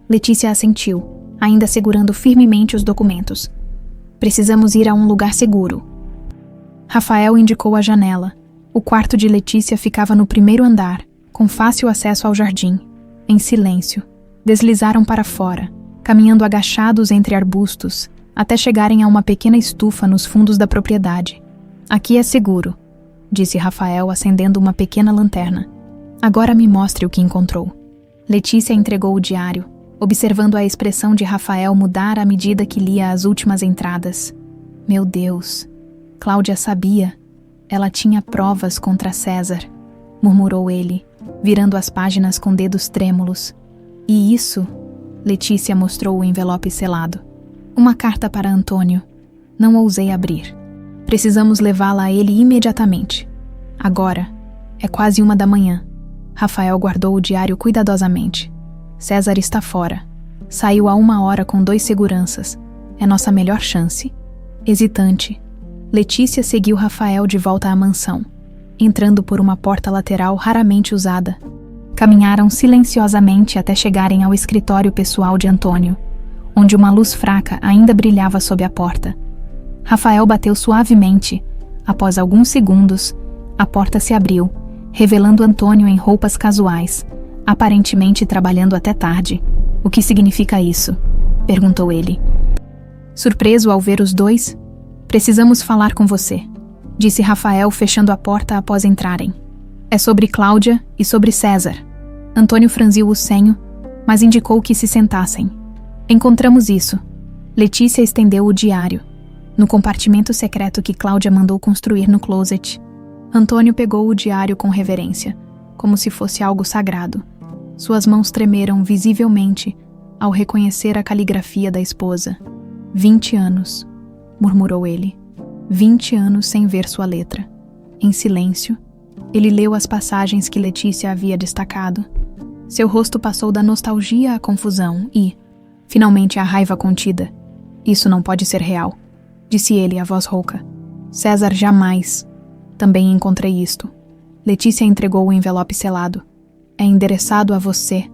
Speaker 1: Letícia assentiu, ainda segurando firmemente os documentos. Precisamos ir a um lugar seguro. Rafael indicou a janela. O quarto de Letícia ficava no primeiro andar, com fácil acesso ao jardim. Em silêncio, deslizaram para fora, caminhando agachados entre arbustos, até chegarem a uma pequena estufa nos fundos da propriedade. Aqui é seguro, disse Rafael, acendendo uma pequena lanterna. Agora me mostre o que encontrou. Letícia entregou o diário, observando a expressão de Rafael mudar à medida que lia as últimas entradas. Meu Deus, Cláudia sabia. Ela tinha provas contra César, murmurou ele, virando as páginas com dedos trêmulos. E isso? Letícia mostrou o envelope selado. Uma carta para Antônio. Não ousei abrir. Precisamos levá-la a ele imediatamente. Agora. É quase 1 da manhã. Rafael guardou o diário cuidadosamente. César está fora. Saiu há 1 hora com 2 seguranças. É nossa melhor chance. Hesitante, Letícia seguiu Rafael de volta à mansão, entrando por uma porta lateral raramente usada. Caminharam silenciosamente até chegarem ao escritório pessoal de Antônio, onde uma luz fraca ainda brilhava sob a porta. Rafael bateu suavemente. Após alguns segundos, a porta se abriu, revelando Antônio em roupas casuais, aparentemente trabalhando até tarde. O que significa isso? Perguntou ele. Surpreso ao ver os dois, precisamos falar com você, disse Rafael, fechando a porta após entrarem. É sobre Cláudia e sobre César. Antônio franziu o senho, mas indicou que se sentassem. Encontramos isso. Letícia estendeu o diário, no compartimento secreto que Cláudia mandou construir no closet. Antônio pegou o diário com reverência, como se fosse algo sagrado. Suas mãos tremeram visivelmente ao reconhecer a caligrafia da esposa. 20 anos, murmurou ele. 20 anos sem ver sua letra. Em silêncio, ele leu as passagens que Letícia havia destacado. Seu rosto passou da nostalgia à confusão e, finalmente, à raiva contida. Isso não pode ser real, disse ele, a voz rouca. César jamais. Também encontrei isto. Letícia entregou o envelope selado. É endereçado a você.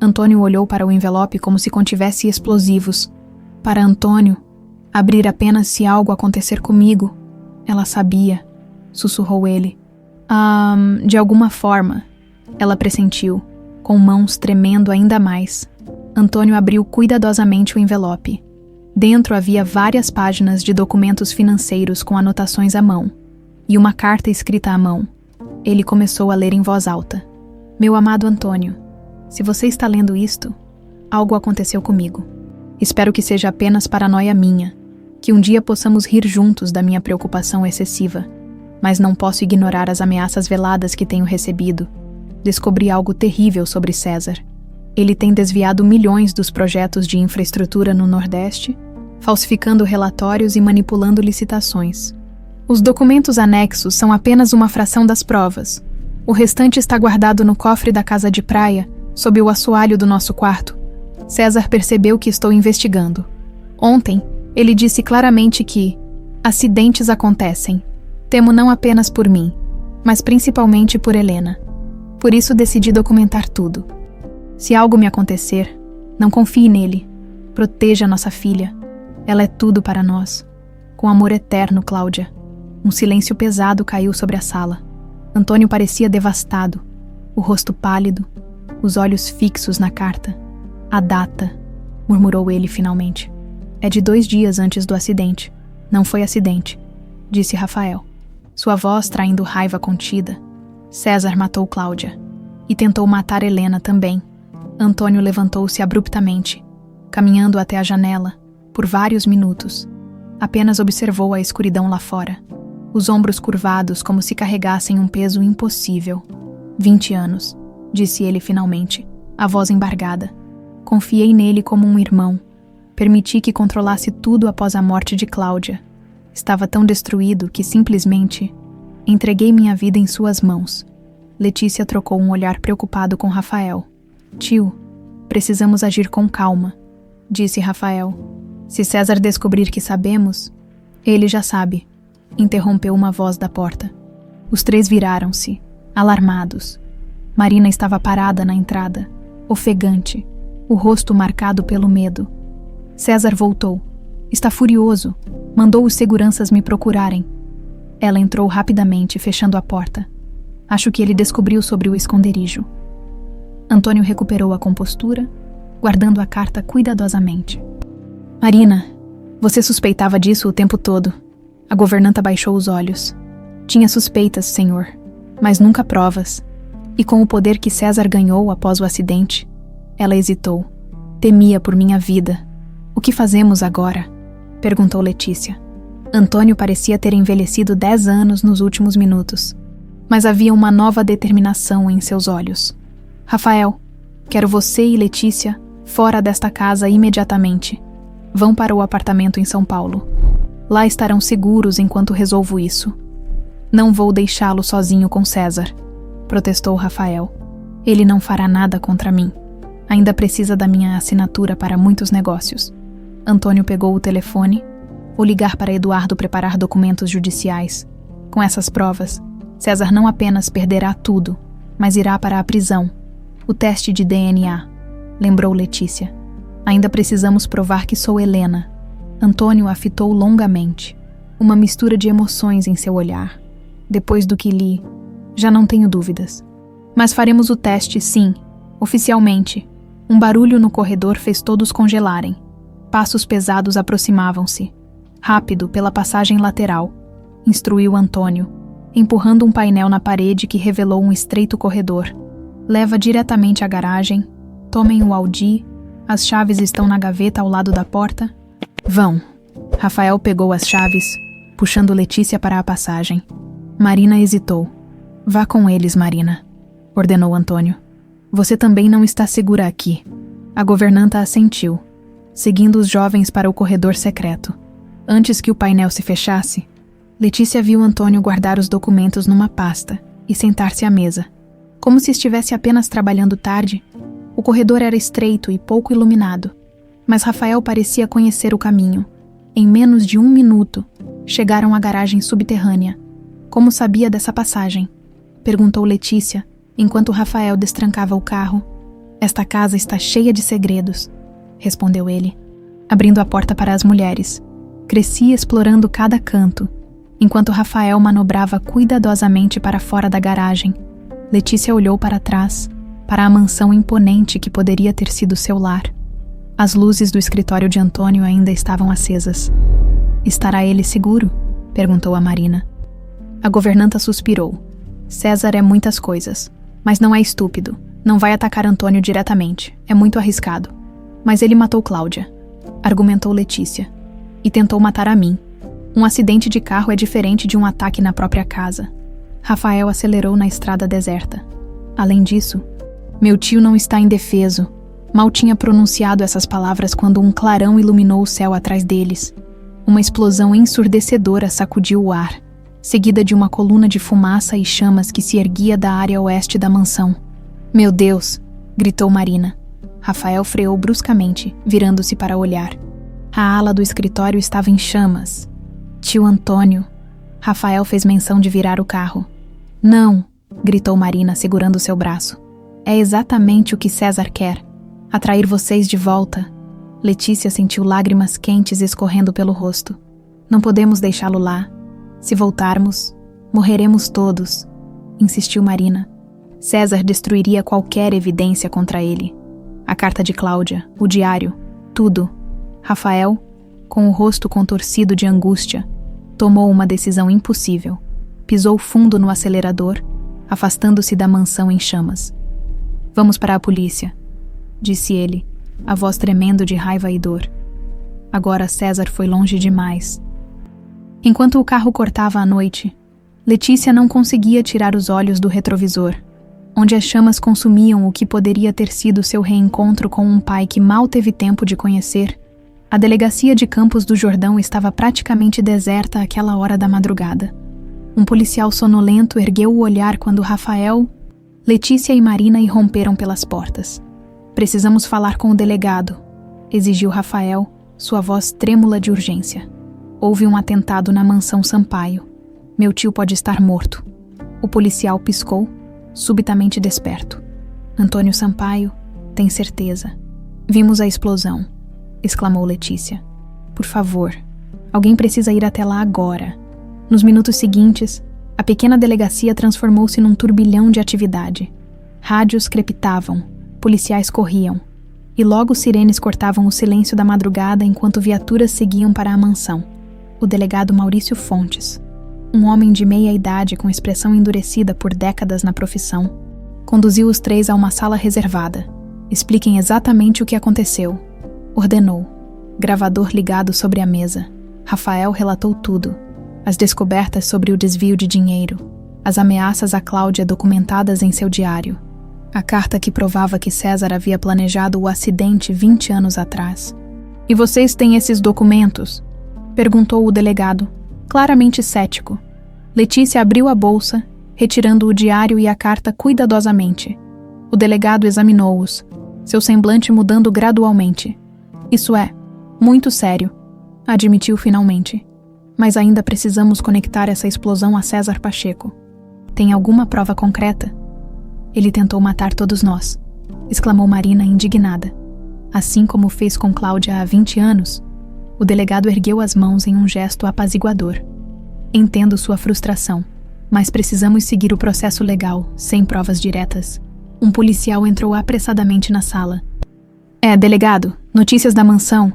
Speaker 1: Antônio olhou para o envelope como se contivesse explosivos. Para Antônio, abrir apenas se algo acontecer comigo. Ela sabia, sussurrou ele. De alguma forma, ela pressentiu, com mãos tremendo ainda mais. Antônio abriu cuidadosamente o envelope. Dentro havia várias páginas de documentos financeiros com anotações à mão, e uma carta escrita à mão. Ele começou a ler em voz alta. Meu amado Antônio, se você está lendo isto, algo aconteceu comigo. Espero que seja apenas paranoia minha, que um dia possamos rir juntos da minha preocupação excessiva, mas não posso ignorar as ameaças veladas que tenho recebido. Descobri algo terrível sobre César. Ele tem desviado milhões dos projetos de infraestrutura no Nordeste, falsificando relatórios e manipulando licitações. Os documentos anexos são apenas uma fração das provas. O restante está guardado no cofre da casa de praia, sob o assoalho do nosso quarto. César percebeu que estou investigando. Ontem, ele disse claramente que acidentes acontecem. Temo não apenas por mim, mas principalmente por Helena. Por isso decidi documentar tudo. Se algo me acontecer, não confie nele. Proteja nossa filha. Ela é tudo para nós. Com amor eterno, Cláudia. Um silêncio pesado caiu sobre a sala. Antônio parecia devastado, o rosto pálido, os olhos fixos na carta. A data, murmurou ele finalmente. É de 2 dias antes do acidente. Não foi acidente, disse Rafael, sua voz traindo raiva contida. César matou Cláudia e tentou matar Helena também. Antônio levantou-se abruptamente, caminhando até a janela, por vários minutos. Apenas observou a escuridão lá fora, os ombros curvados como se carregassem um peso impossível. 20 anos, disse ele finalmente, a voz embargada. Confiei nele como um irmão. Permiti que controlasse tudo após a morte de Cláudia. Estava tão destruído que simplesmente entreguei minha vida em suas mãos. Letícia trocou um olhar preocupado com Rafael. Tio, precisamos agir com calma, disse Rafael. Se César descobrir que sabemos... Ele já sabe, interrompeu uma voz da porta. Os três viraram-se, alarmados. Marina estava parada na entrada, ofegante, o rosto marcado pelo medo. César voltou. Está furioso. Mandou os seguranças me procurarem. Ela entrou rapidamente, fechando a porta. Acho que ele descobriu sobre o esconderijo. Antônio recuperou a compostura, guardando a carta cuidadosamente. Marina, você suspeitava disso o tempo todo. A governanta baixou os olhos. Tinha suspeitas, senhor, mas nunca provas. E com o poder que César ganhou após o acidente, ela hesitou. Temia por minha vida. O que fazemos agora? Perguntou Letícia. Antônio parecia ter envelhecido 10 anos nos últimos minutos, mas havia uma nova determinação em seus olhos. Rafael, quero você e Letícia fora desta casa imediatamente. Vão para o apartamento em São Paulo. Lá estarão seguros enquanto resolvo isso. Não vou deixá-lo sozinho com César, protestou Rafael. Ele não fará nada contra mim. Ainda precisa da minha assinatura para muitos negócios. Antônio pegou o telefone. Vou ligar para Eduardo preparar documentos judiciais. Com essas provas, César não apenas perderá tudo, mas irá para a prisão. O teste de DNA, lembrou Letícia. Ainda precisamos provar que sou Helena. Antônio a fitou longamente. Uma mistura de emoções em seu olhar. Depois do que li, já não tenho dúvidas. Mas faremos o teste, sim, oficialmente. Um barulho no corredor fez todos congelarem. Passos pesados aproximavam-se. Rápido, pela passagem lateral, instruiu Antônio, empurrando um painel na parede que revelou um estreito corredor. Leva diretamente à garagem. Tomem o Audi. As chaves estão na gaveta ao lado da porta. Vão. Rafael pegou as chaves, puxando Letícia para a passagem. Marina hesitou. Vá com eles, Marina, ordenou Antônio. Você também não está segura aqui. A governanta assentiu, seguindo os jovens para o corredor secreto. Antes que o painel se fechasse, Letícia viu Antônio guardar os documentos numa pasta e sentar-se à mesa. Como se estivesse apenas trabalhando tarde, o corredor era estreito e pouco iluminado, mas Rafael parecia conhecer o caminho. Em menos de 1 minuto, chegaram à garagem subterrânea. Como sabia dessa passagem? Perguntou Letícia, enquanto Rafael destrancava o carro. Esta casa está cheia de segredos, respondeu ele, abrindo a porta para as mulheres. Cresci explorando cada canto, enquanto Rafael manobrava cuidadosamente para fora da garagem. Letícia olhou para trás, para a mansão imponente que poderia ter sido seu lar. As luzes do escritório de Antônio ainda estavam acesas. Estará ele seguro? Perguntou a Marina. A governanta suspirou. César é muitas coisas, mas não é estúpido. Não vai atacar Antônio diretamente. É muito arriscado. Mas ele matou Cláudia, argumentou Letícia. E tentou matar a mim. Um acidente de carro é diferente de um ataque na própria casa. Rafael acelerou na estrada deserta. Além disso, meu tio não está indefeso. Mal tinha pronunciado essas palavras quando um clarão iluminou o céu atrás deles. Uma explosão ensurdecedora sacudiu o ar, seguida de uma coluna de fumaça e chamas que se erguia da área oeste da mansão. Meu Deus! Gritou Marina. Rafael freou bruscamente, virando-se para olhar. A ala do escritório estava em chamas. Tio Antônio. Rafael fez menção de virar o carro. Não! Gritou Marina, segurando seu braço. É exatamente o que César quer. Atrair vocês de volta. Letícia sentiu lágrimas quentes escorrendo pelo rosto. Não podemos deixá-lo lá. Se voltarmos, morreremos todos, insistiu Marina. César destruiria qualquer evidência contra ele. A carta de Cláudia, o diário, tudo. Rafael, com o rosto contorcido de angústia, tomou uma decisão impossível. Pisou fundo no acelerador, afastando-se da mansão em chamas. Vamos para a polícia, disse ele, a voz tremendo de raiva e dor. Agora César foi longe demais. Enquanto o carro cortava a noite, Letícia não conseguia tirar os olhos do retrovisor, onde as chamas consumiam o que poderia ter sido seu reencontro com um pai que mal teve tempo de conhecer. A delegacia de Campos do Jordão estava praticamente deserta àquela hora da madrugada. Um policial sonolento ergueu o olhar quando Rafael, Letícia e Marina irromperam pelas portas. Precisamos falar com o delegado, exigiu Rafael, sua voz trêmula de urgência. Houve um atentado na mansão Sampaio. Meu tio pode estar morto. O policial piscou, subitamente desperto. Antônio Sampaio, tem certeza. Vimos a explosão, exclamou Letícia. Por favor, alguém precisa ir até lá agora. Nos minutos seguintes, a pequena delegacia transformou-se num turbilhão de atividade. Rádios crepitavam, policiais corriam, e logo sirenes cortavam o silêncio da madrugada enquanto viaturas seguiam para a mansão. O delegado Maurício Fontes, um homem de meia idade com expressão endurecida por décadas na profissão, conduziu os três a uma sala reservada. Expliquem exatamente o que aconteceu, ordenou. Gravador ligado sobre a mesa. Rafael relatou tudo. As descobertas sobre o desvio de dinheiro, as ameaças a Cláudia documentadas em seu diário, a carta que provava que César havia planejado o acidente 20 anos atrás. E vocês têm esses documentos? Perguntou o delegado, claramente cético. Letícia abriu a bolsa, retirando o diário e a carta cuidadosamente. O delegado examinou-os, seu semblante mudando gradualmente. Isso é, muito sério, admitiu finalmente. Mas ainda precisamos conectar essa explosão a César Pacheco. Tem alguma prova concreta? Ele tentou matar todos nós, exclamou Marina indignada. Assim como fez com Cláudia há 20 anos. O delegado ergueu as mãos em um gesto apaziguador. Entendo sua frustração, mas precisamos seguir o processo legal, sem provas diretas. Um policial entrou apressadamente na sala. Delegado, notícias da mansão.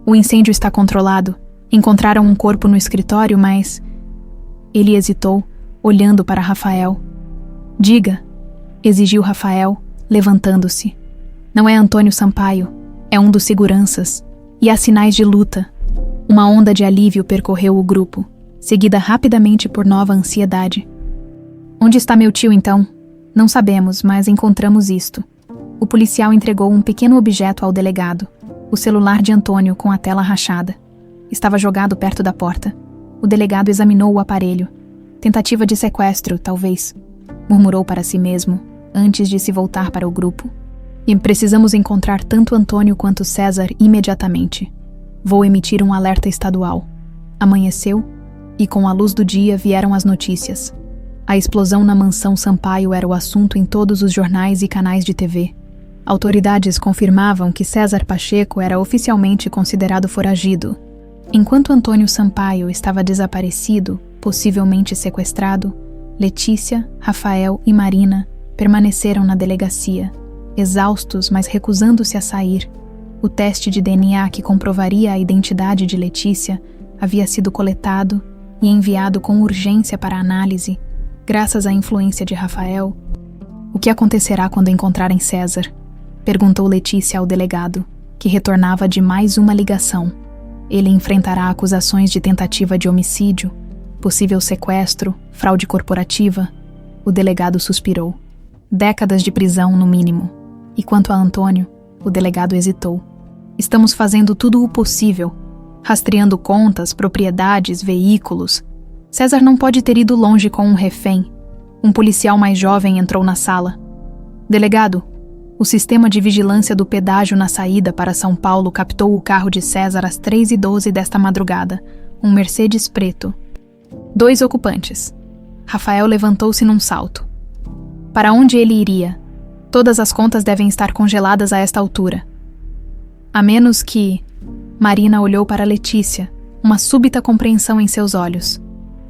Speaker 1: O incêndio está controlado. Encontraram um corpo no escritório, mas... Ele hesitou, olhando para Rafael. Diga, exigiu Rafael, levantando-se. Não é Antônio Sampaio, é um dos seguranças. E há sinais de luta. Uma onda de alívio percorreu o grupo, seguida rapidamente por nova ansiedade. Onde está meu tio, então? Não sabemos, mas encontramos isto. O policial entregou um pequeno objeto ao delegado, o celular de Antônio com a tela rachada. Estava jogado perto da porta. O delegado examinou o aparelho. Tentativa de sequestro, talvez, murmurou para si mesmo, antes de se voltar para o grupo. E precisamos encontrar tanto Antônio quanto César imediatamente. Vou emitir um alerta estadual. Amanheceu, e com a luz do dia vieram as notícias. A explosão na mansão Sampaio era o assunto em todos os jornais e canais de TV. Autoridades confirmavam que César Pacheco era oficialmente considerado foragido. Enquanto Antônio Sampaio estava desaparecido, possivelmente sequestrado, Letícia, Rafael e Marina permaneceram na delegacia, exaustos, mas recusando-se a sair. O teste de DNA que comprovaria a identidade de Letícia havia sido coletado e enviado com urgência para análise, graças à influência de Rafael. O que acontecerá quando encontrarem César? Perguntou Letícia ao delegado, que retornava de mais uma ligação. Ele enfrentará acusações de tentativa de homicídio, possível sequestro, fraude corporativa. O delegado suspirou. Décadas de prisão, no mínimo. E quanto a Antônio, o delegado hesitou. Estamos fazendo tudo o possível, rastreando contas, propriedades, veículos. César não pode ter ido longe com um refém. Um policial mais jovem entrou na sala. Delegado, o sistema de vigilância do pedágio na saída para São Paulo captou o carro de César às 3h12 desta madrugada, um Mercedes preto. 2 ocupantes. Rafael levantou-se num salto. Para onde ele iria? Todas as contas devem estar congeladas a esta altura. A menos que... Marina olhou para Letícia, uma súbita compreensão em seus olhos.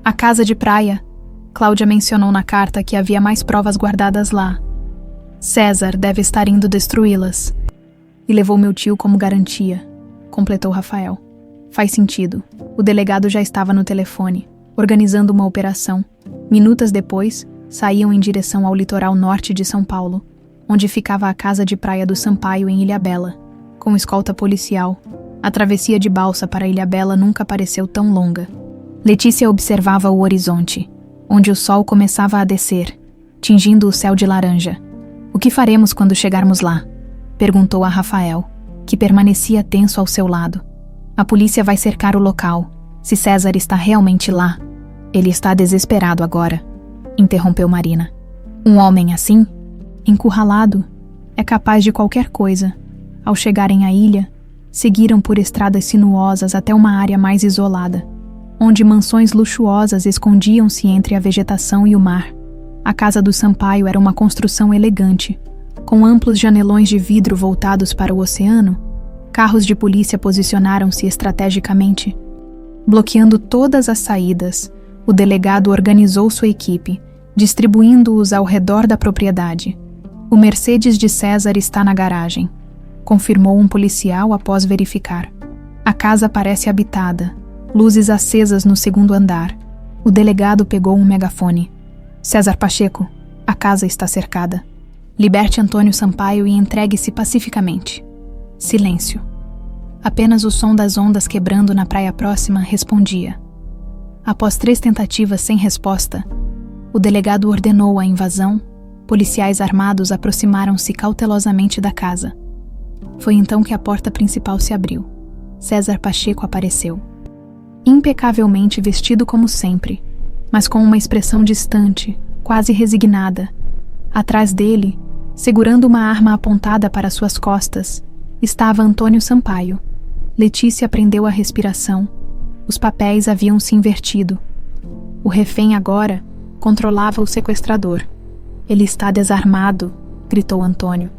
Speaker 1: A casa de praia. Cláudia mencionou na carta que havia mais provas guardadas lá. César deve estar indo destruí-las. E levou meu tio como garantia, completou Rafael. Faz sentido. O delegado já estava no telefone, organizando uma operação. Minutos depois, saíam em direção ao litoral norte de São Paulo, onde ficava a casa de praia do Sampaio em Ilhabela, com escolta policial. A travessia de balsa para Ilhabela nunca pareceu tão longa. Letícia observava o horizonte, onde o sol começava a descer, tingindo o céu de laranja. O que faremos quando chegarmos lá? Perguntou a Rafael, que permanecia tenso ao seu lado. A polícia vai cercar o local. Se César está realmente lá. Ele está desesperado agora, interrompeu Marina. Um homem assim Encurralado, é capaz de qualquer coisa. Ao chegarem à ilha, seguiram por estradas sinuosas até uma área mais isolada, onde mansões luxuosas escondiam-se entre a vegetação e o mar. A casa do Sampaio era uma construção elegante, com amplos janelões de vidro voltados para o oceano. Carros de polícia posicionaram-se estrategicamente. Bloqueando todas as saídas, o delegado organizou sua equipe, distribuindo-os ao redor da propriedade. O Mercedes de César está na garagem, confirmou um policial após verificar. A casa parece habitada, luzes acesas no segundo andar. O delegado pegou um megafone. César Pacheco, a casa está cercada. Liberte Antônio Sampaio e entregue-se pacificamente. Silêncio. Apenas o som das ondas quebrando na praia próxima respondia. Após 3 tentativas sem resposta, o delegado ordenou a invasão. Policiais armados aproximaram-se cautelosamente da casa. Foi então que a porta principal se abriu. César Pacheco apareceu. Impecavelmente vestido como sempre, mas com uma expressão distante, quase resignada. Atrás dele, segurando uma arma apontada para suas costas, estava Antônio Sampaio. Letícia prendeu a respiração. Os papéis haviam se invertido. O refém agora controlava o sequestrador. Ele está desarmado, gritou Antônio.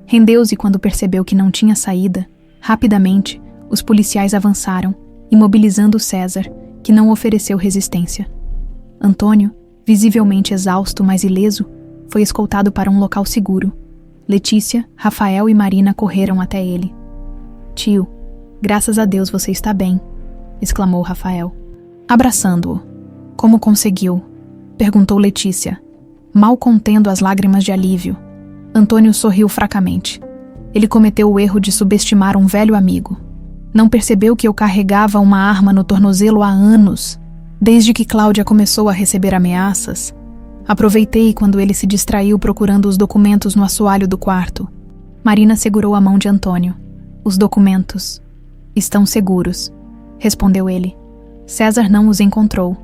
Speaker 1: Rendeu-se quando percebeu que não tinha saída. Rapidamente, os policiais avançaram, imobilizando César, que não ofereceu resistência. Antônio, visivelmente exausto, mas ileso, foi escoltado para um local seguro. Letícia, Rafael e Marina correram até ele. Tio, graças a Deus você está bem, exclamou Rafael, abraçando-o. Como conseguiu? Perguntou Letícia, mal contendo as lágrimas de alívio. Antônio sorriu fracamente. Ele cometeu o erro de subestimar um velho amigo. Não percebeu que eu carregava uma arma no tornozelo há anos, desde que Cláudia começou a receber ameaças. Aproveitei quando ele se distraiu procurando os documentos no assoalho do quarto. Marina segurou a mão de Antônio. Os documentos estão seguros, respondeu ele. César não os encontrou.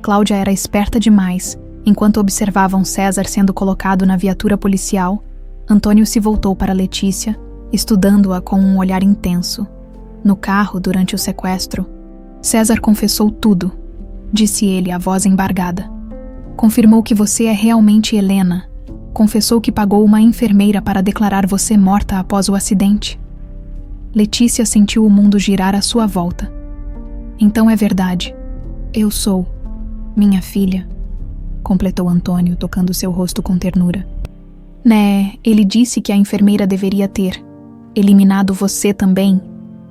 Speaker 1: Cláudia era esperta demais. Enquanto observavam César sendo colocado na viatura policial, Antônio se voltou para Letícia, estudando-a com um olhar intenso. No carro, durante o sequestro, César confessou tudo, disse ele, a voz embargada. Confirmou que você é realmente Helena. Confessou que pagou uma enfermeira para declarar você morta após o acidente. Letícia sentiu o mundo girar à sua volta. Então é verdade. Eu sou minha filha, completou Antônio, tocando seu rosto com ternura. Né, ele disse que a enfermeira deveria ter eliminado você também,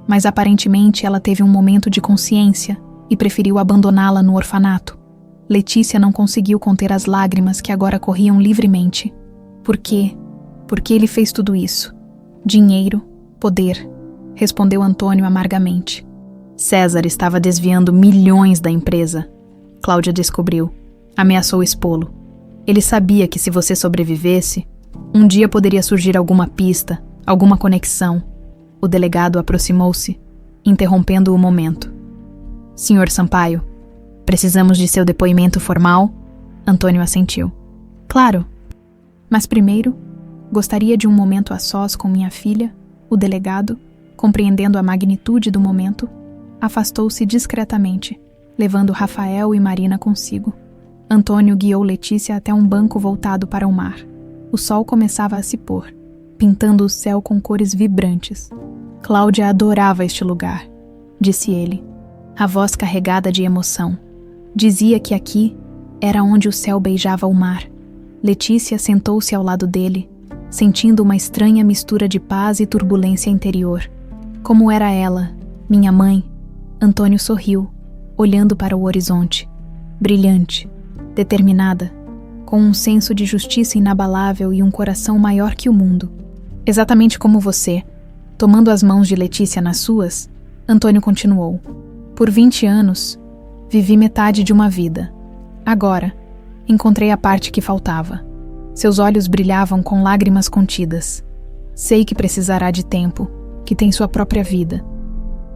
Speaker 1: mas aparentemente ela teve um momento de consciência e preferiu abandoná-la no orfanato. Letícia não conseguiu conter as lágrimas que agora corriam livremente. Por quê? Por que ele fez tudo isso? Dinheiro, poder, respondeu Antônio amargamente. César estava desviando milhões da empresa. Cláudia descobriu. Ameaçou expô-lo. Ele sabia que se você sobrevivesse, um dia poderia surgir alguma pista, alguma conexão. O delegado aproximou-se, interrompendo o momento. Senhor Sampaio, precisamos de seu depoimento formal? Antônio assentiu. Claro. Mas primeiro, gostaria de um momento a sós com minha filha. O delegado, compreendendo a magnitude do momento, afastou-se discretamente, levando Rafael e Marina consigo. Antônio guiou Letícia até um banco voltado para o mar. O sol começava a se pôr, pintando o céu com cores vibrantes. Cláudia adorava este lugar, disse ele, a voz carregada de emoção. Dizia que aqui era onde o céu beijava o mar. Letícia sentou-se ao lado dele, sentindo uma estranha mistura de paz e turbulência interior. Como era ela, minha mãe? Antônio sorriu, olhando para o horizonte. Brilhante, determinada, com um senso de justiça inabalável e um coração maior que o mundo. Exatamente como você. Tomando as mãos de Letícia nas suas, Antônio continuou. Por 20 anos, vivi metade de uma vida. Agora, encontrei a parte que faltava. Seus olhos brilhavam com lágrimas contidas. Sei que precisará de tempo, que tem sua própria vida.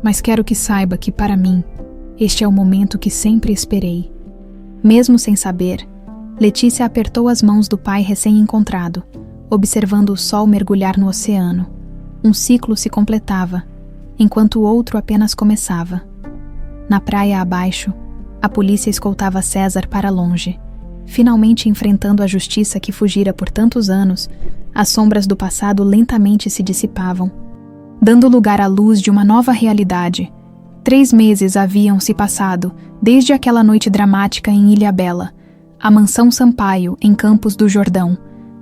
Speaker 1: Mas quero que saiba que, para mim, este é o momento que sempre esperei. Mesmo sem saber, Letícia apertou as mãos do pai recém-encontrado, observando o sol mergulhar no oceano. Um ciclo se completava, enquanto o outro apenas começava. Na praia abaixo, a polícia escoltava César para longe, finalmente enfrentando a justiça que fugira por tantos anos. As sombras do passado lentamente se dissipavam, dando lugar à luz de uma nova realidade. 3 meses haviam se passado desde aquela noite dramática em Ilhabela, a mansão Sampaio, em Campos do Jordão,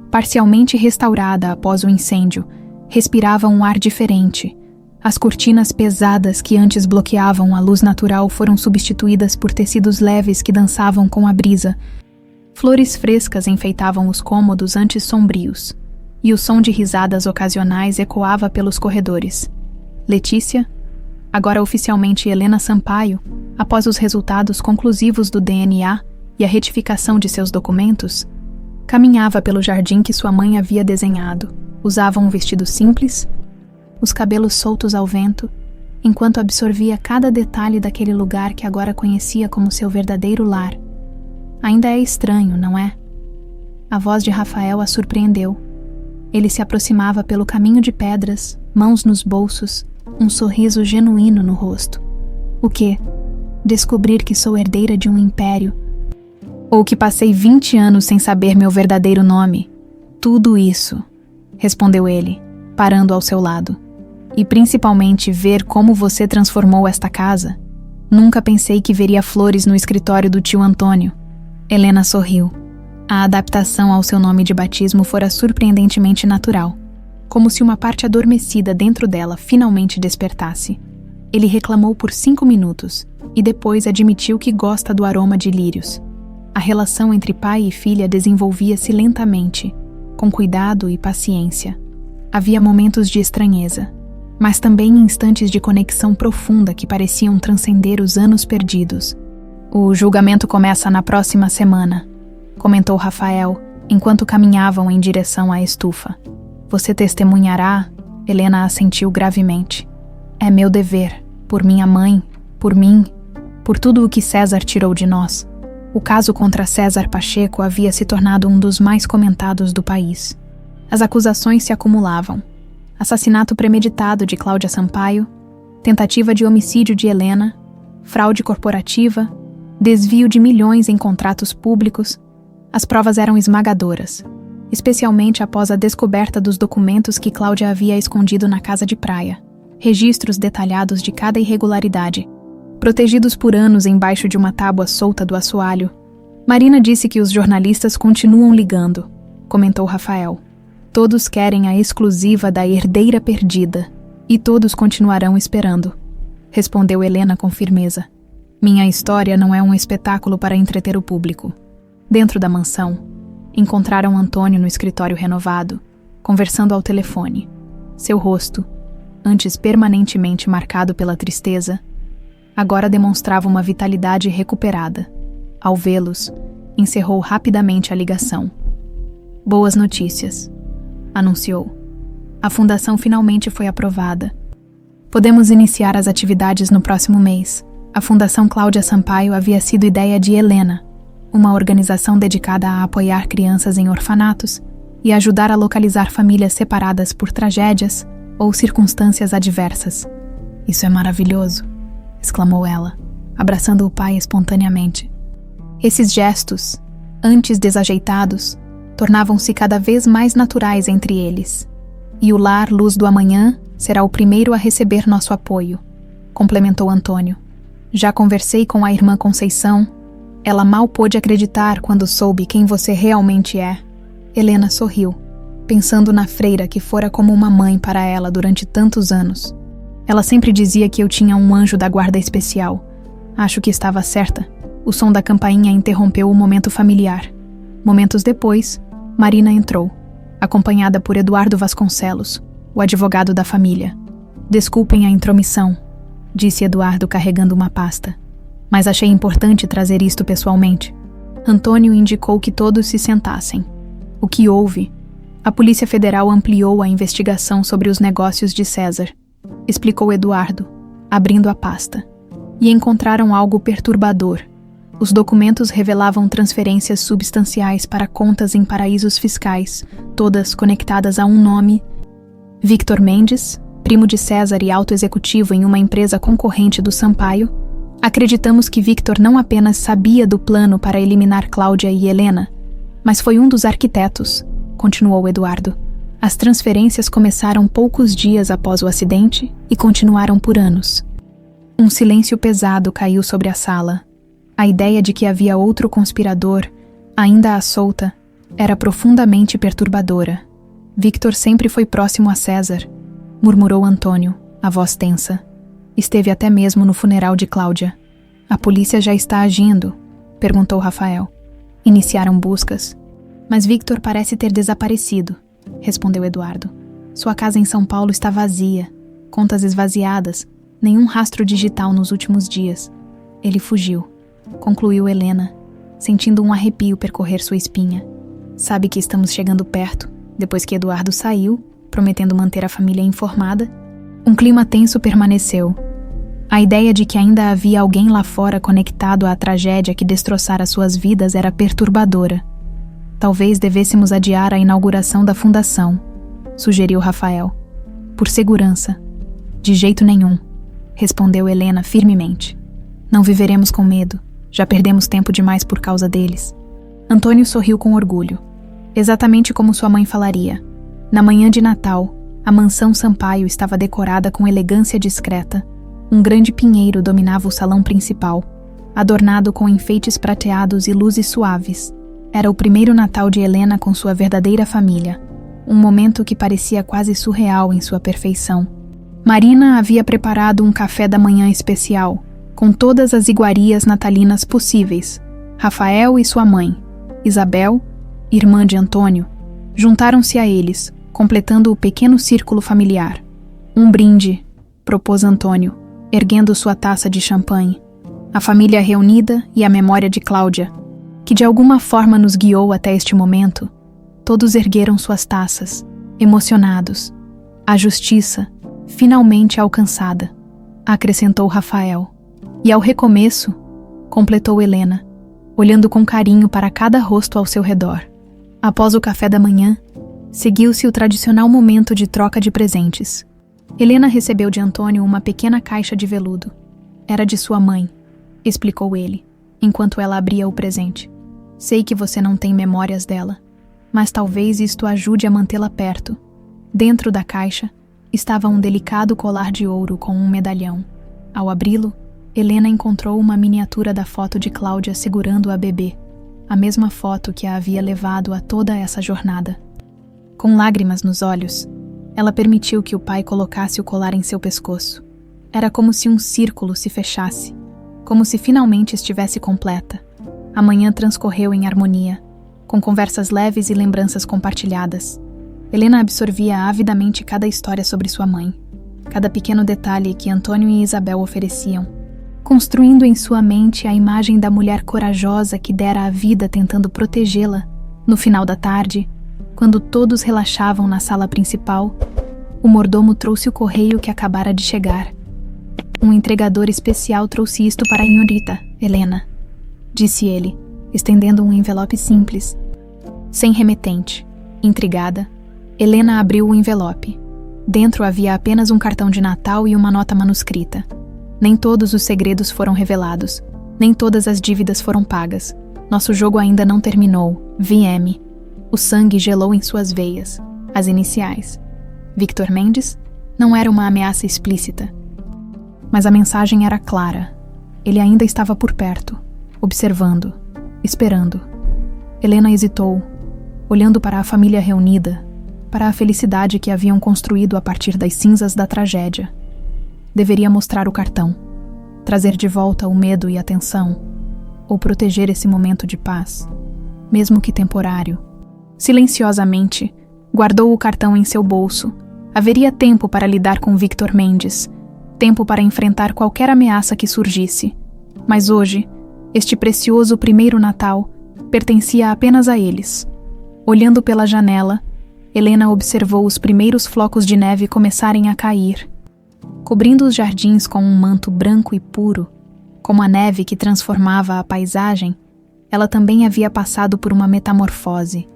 Speaker 1: parcialmente restaurada após o incêndio, respirava um ar diferente. As cortinas pesadas que antes bloqueavam a luz natural foram substituídas por tecidos leves que dançavam com a brisa. Flores frescas enfeitavam os cômodos antes sombrios, e o som de risadas ocasionais ecoava pelos corredores. Letícia, agora oficialmente Helena Sampaio, após os resultados conclusivos do DNA e a retificação de seus documentos, caminhava pelo jardim que sua mãe havia desenhado. Usava um vestido simples, os cabelos soltos ao vento, enquanto absorvia cada detalhe daquele lugar que agora conhecia como seu verdadeiro lar. Ainda é estranho, não é? A voz de Rafael a surpreendeu. Ele se aproximava pelo caminho de pedras, mãos nos bolsos, um sorriso genuíno no rosto. O quê? Descobrir que sou herdeira de um império? Ou que passei 20 anos sem saber meu verdadeiro nome? Tudo isso, respondeu ele, parando ao seu lado. E principalmente ver como você transformou esta casa. Nunca pensei que veria flores no escritório do tio Antônio. Helena sorriu. A adaptação ao seu nome de batismo fora surpreendentemente natural, como se uma parte adormecida dentro dela finalmente despertasse. Ele reclamou por 5 minutos e depois admitiu que gosta do aroma de lírios. A relação entre pai e filha desenvolvia-se lentamente, com cuidado e paciência. Havia momentos de estranheza, mas também instantes de conexão profunda que pareciam transcender os anos perdidos. O julgamento começa na próxima semana, comentou Rafael, enquanto caminhavam em direção à estufa. Você testemunhará? Helena assentiu gravemente. É meu dever, por minha mãe, por mim, por tudo o que César tirou de nós. O caso contra César Pacheco havia se tornado um dos mais comentados do país. As acusações se acumulavam. Assassinato premeditado de Cláudia Sampaio, tentativa de homicídio de Helena, fraude corporativa, desvio de milhões em contratos públicos. As provas eram esmagadoras, especialmente após a descoberta dos documentos que Cláudia havia escondido na casa de praia. Registros detalhados de cada irregularidade, protegidos por anos embaixo de uma tábua solta do assoalho. Marina disse que os jornalistas continuam ligando, comentou Rafael. Todos querem a exclusiva da herdeira perdida, e todos continuarão esperando, respondeu Helena com firmeza. Minha história não é um espetáculo para entreter o público. Dentro da mansão, encontraram Antônio no escritório renovado, conversando ao telefone. Seu rosto, antes permanentemente marcado pela tristeza, agora demonstrava uma vitalidade recuperada. Ao vê-los, encerrou rapidamente a ligação. Boas notícias, anunciou. A fundação finalmente foi aprovada. Podemos iniciar as atividades no próximo mês. A Fundação Cláudia Sampaio havia sido ideia de Helena, uma organização dedicada a apoiar crianças em orfanatos e ajudar a localizar famílias separadas por tragédias ou circunstâncias adversas. Isso é maravilhoso, exclamou ela, abraçando o pai espontaneamente. Esses gestos, antes desajeitados, tornavam-se cada vez mais naturais entre eles. E o Lar Luz do Amanhã será o primeiro a receber nosso apoio, complementou Antônio. Já conversei com a irmã Conceição. Ela mal pôde acreditar quando soube quem você realmente é. Helena sorriu, pensando na freira que fora como uma mãe para ela durante tantos anos. Ela sempre dizia que eu tinha um anjo da guarda especial. Acho que estava certa. O som da campainha interrompeu o momento familiar. Momentos depois, Marina entrou, acompanhada por Eduardo Vasconcelos, o advogado da família. Desculpem a intromissão, disse Eduardo carregando uma pasta. Mas achei importante trazer isto pessoalmente. Antônio indicou que todos se sentassem. O que houve? A Polícia Federal ampliou a investigação sobre os negócios de César, explicou Eduardo, abrindo a pasta. E encontraram algo perturbador. Os documentos revelavam transferências substanciais para contas em paraísos fiscais, todas conectadas a um nome: Victor Mendes, primo de César e alto executivo em uma empresa concorrente do Sampaio. Acreditamos que Victor não apenas sabia do plano para eliminar Cláudia e Helena, mas foi um dos arquitetos, continuou Eduardo. As transferências começaram poucos dias após o acidente e continuaram por anos. Um silêncio pesado caiu sobre a sala. A ideia de que havia outro conspirador, ainda à solta, era profundamente perturbadora. Victor sempre foi próximo a César, murmurou Antônio, a voz tensa. Esteve até mesmo no funeral de Cláudia. A polícia já está agindo? Perguntou Rafael. Iniciaram buscas. Mas Victor parece ter desaparecido, respondeu Eduardo. Sua casa em São Paulo está vazia, contas esvaziadas, nenhum rastro digital nos últimos dias. Ele fugiu, concluiu Helena, sentindo um arrepio percorrer sua espinha. Sabe que estamos chegando perto, depois que Eduardo saiu, prometendo manter a família informada. Um clima tenso permaneceu. A ideia de que ainda havia alguém lá fora conectado à tragédia que destroçara suas vidas era perturbadora. Talvez devêssemos adiar a inauguração da fundação, sugeriu Rafael. Por segurança. De jeito nenhum, respondeu Helena firmemente. Não viveremos com medo. Já perdemos tempo demais por causa deles. Antônio sorriu com orgulho. Exatamente como sua mãe falaria. Na manhã de Natal, a mansão Sampaio estava decorada com elegância discreta. Um grande pinheiro dominava o salão principal, adornado com enfeites prateados e luzes suaves. Era o primeiro Natal de Helena com sua verdadeira família, um momento que parecia quase surreal em sua perfeição. Marina havia preparado um café da manhã especial, com todas as iguarias natalinas possíveis. Rafael e sua mãe, Isabel, irmã de Antônio, juntaram-se a eles, completando o pequeno círculo familiar. Um brinde, propôs Antônio, erguendo sua taça de champanhe. A família reunida e a memória de Cláudia, que de alguma forma nos guiou até este momento. Todos ergueram suas taças, emocionados. A justiça, finalmente alcançada, acrescentou Rafael. E ao recomeço, completou Helena, olhando com carinho para cada rosto ao seu redor. Após o café da manhã, seguiu-se o tradicional momento de troca de presentes. Helena recebeu de Antônio uma pequena caixa de veludo. Era de sua mãe, explicou ele, enquanto ela abria o presente. Sei que você não tem memórias dela, mas talvez isto ajude a mantê-la perto. Dentro da caixa estava um delicado colar de ouro com um medalhão. Ao abri-lo, Helena encontrou uma miniatura da foto de Cláudia segurando a bebê, a mesma foto que a havia levado a toda essa jornada. Com lágrimas nos olhos, ela permitiu que o pai colocasse o colar em seu pescoço. Era como se um círculo se fechasse, como se finalmente estivesse completa. A manhã transcorreu em harmonia, com conversas leves e lembranças compartilhadas. Helena absorvia avidamente cada história sobre sua mãe, cada pequeno detalhe que Antônio e Isabel ofereciam, construindo em sua mente a imagem da mulher corajosa que dera a vida tentando protegê-la. No final da tarde, quando todos relaxavam na sala principal, o mordomo trouxe o correio que acabara de chegar. Um entregador especial trouxe isto para a senhorita, Helena, disse ele, estendendo um envelope simples. Sem remetente. Intrigada, Helena abriu o envelope. Dentro havia apenas um cartão de Natal e uma nota manuscrita. Nem todos os segredos foram revelados, nem todas as dívidas foram pagas. Nosso jogo ainda não terminou. VM. O sangue gelou em suas veias. As iniciais. Victor Mendes não era uma ameaça explícita. Mas a mensagem era clara. Ele ainda estava por perto, observando, esperando. Helena hesitou, olhando para a família reunida, para a felicidade que haviam construído a partir das cinzas da tragédia. Deveria mostrar o cartão, trazer de volta o medo e a tensão, ou proteger esse momento de paz, mesmo que temporário. Silenciosamente, guardou o cartão em seu bolso. Haveria tempo para lidar com Victor Mendes, tempo para enfrentar qualquer ameaça que surgisse. Mas hoje, este precioso primeiro Natal pertencia apenas a eles. Olhando pela janela, Helena observou os primeiros flocos de neve começarem a cair. Cobrindo os jardins com um manto branco e puro, Como a neve que transformava a paisagem, ela também havia passado por uma metamorfose,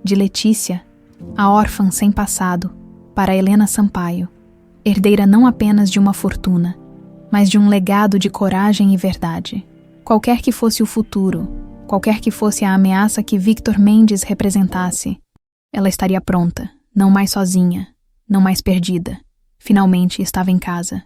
Speaker 1: de Letícia, a órfã sem passado, para Helena Sampaio, herdeira não apenas de uma fortuna, mas de um legado de coragem e verdade. Qualquer que fosse o futuro, qualquer que fosse a ameaça que Victor Mendes representasse, ela estaria pronta, não mais sozinha, não mais perdida. Finalmente estava em casa.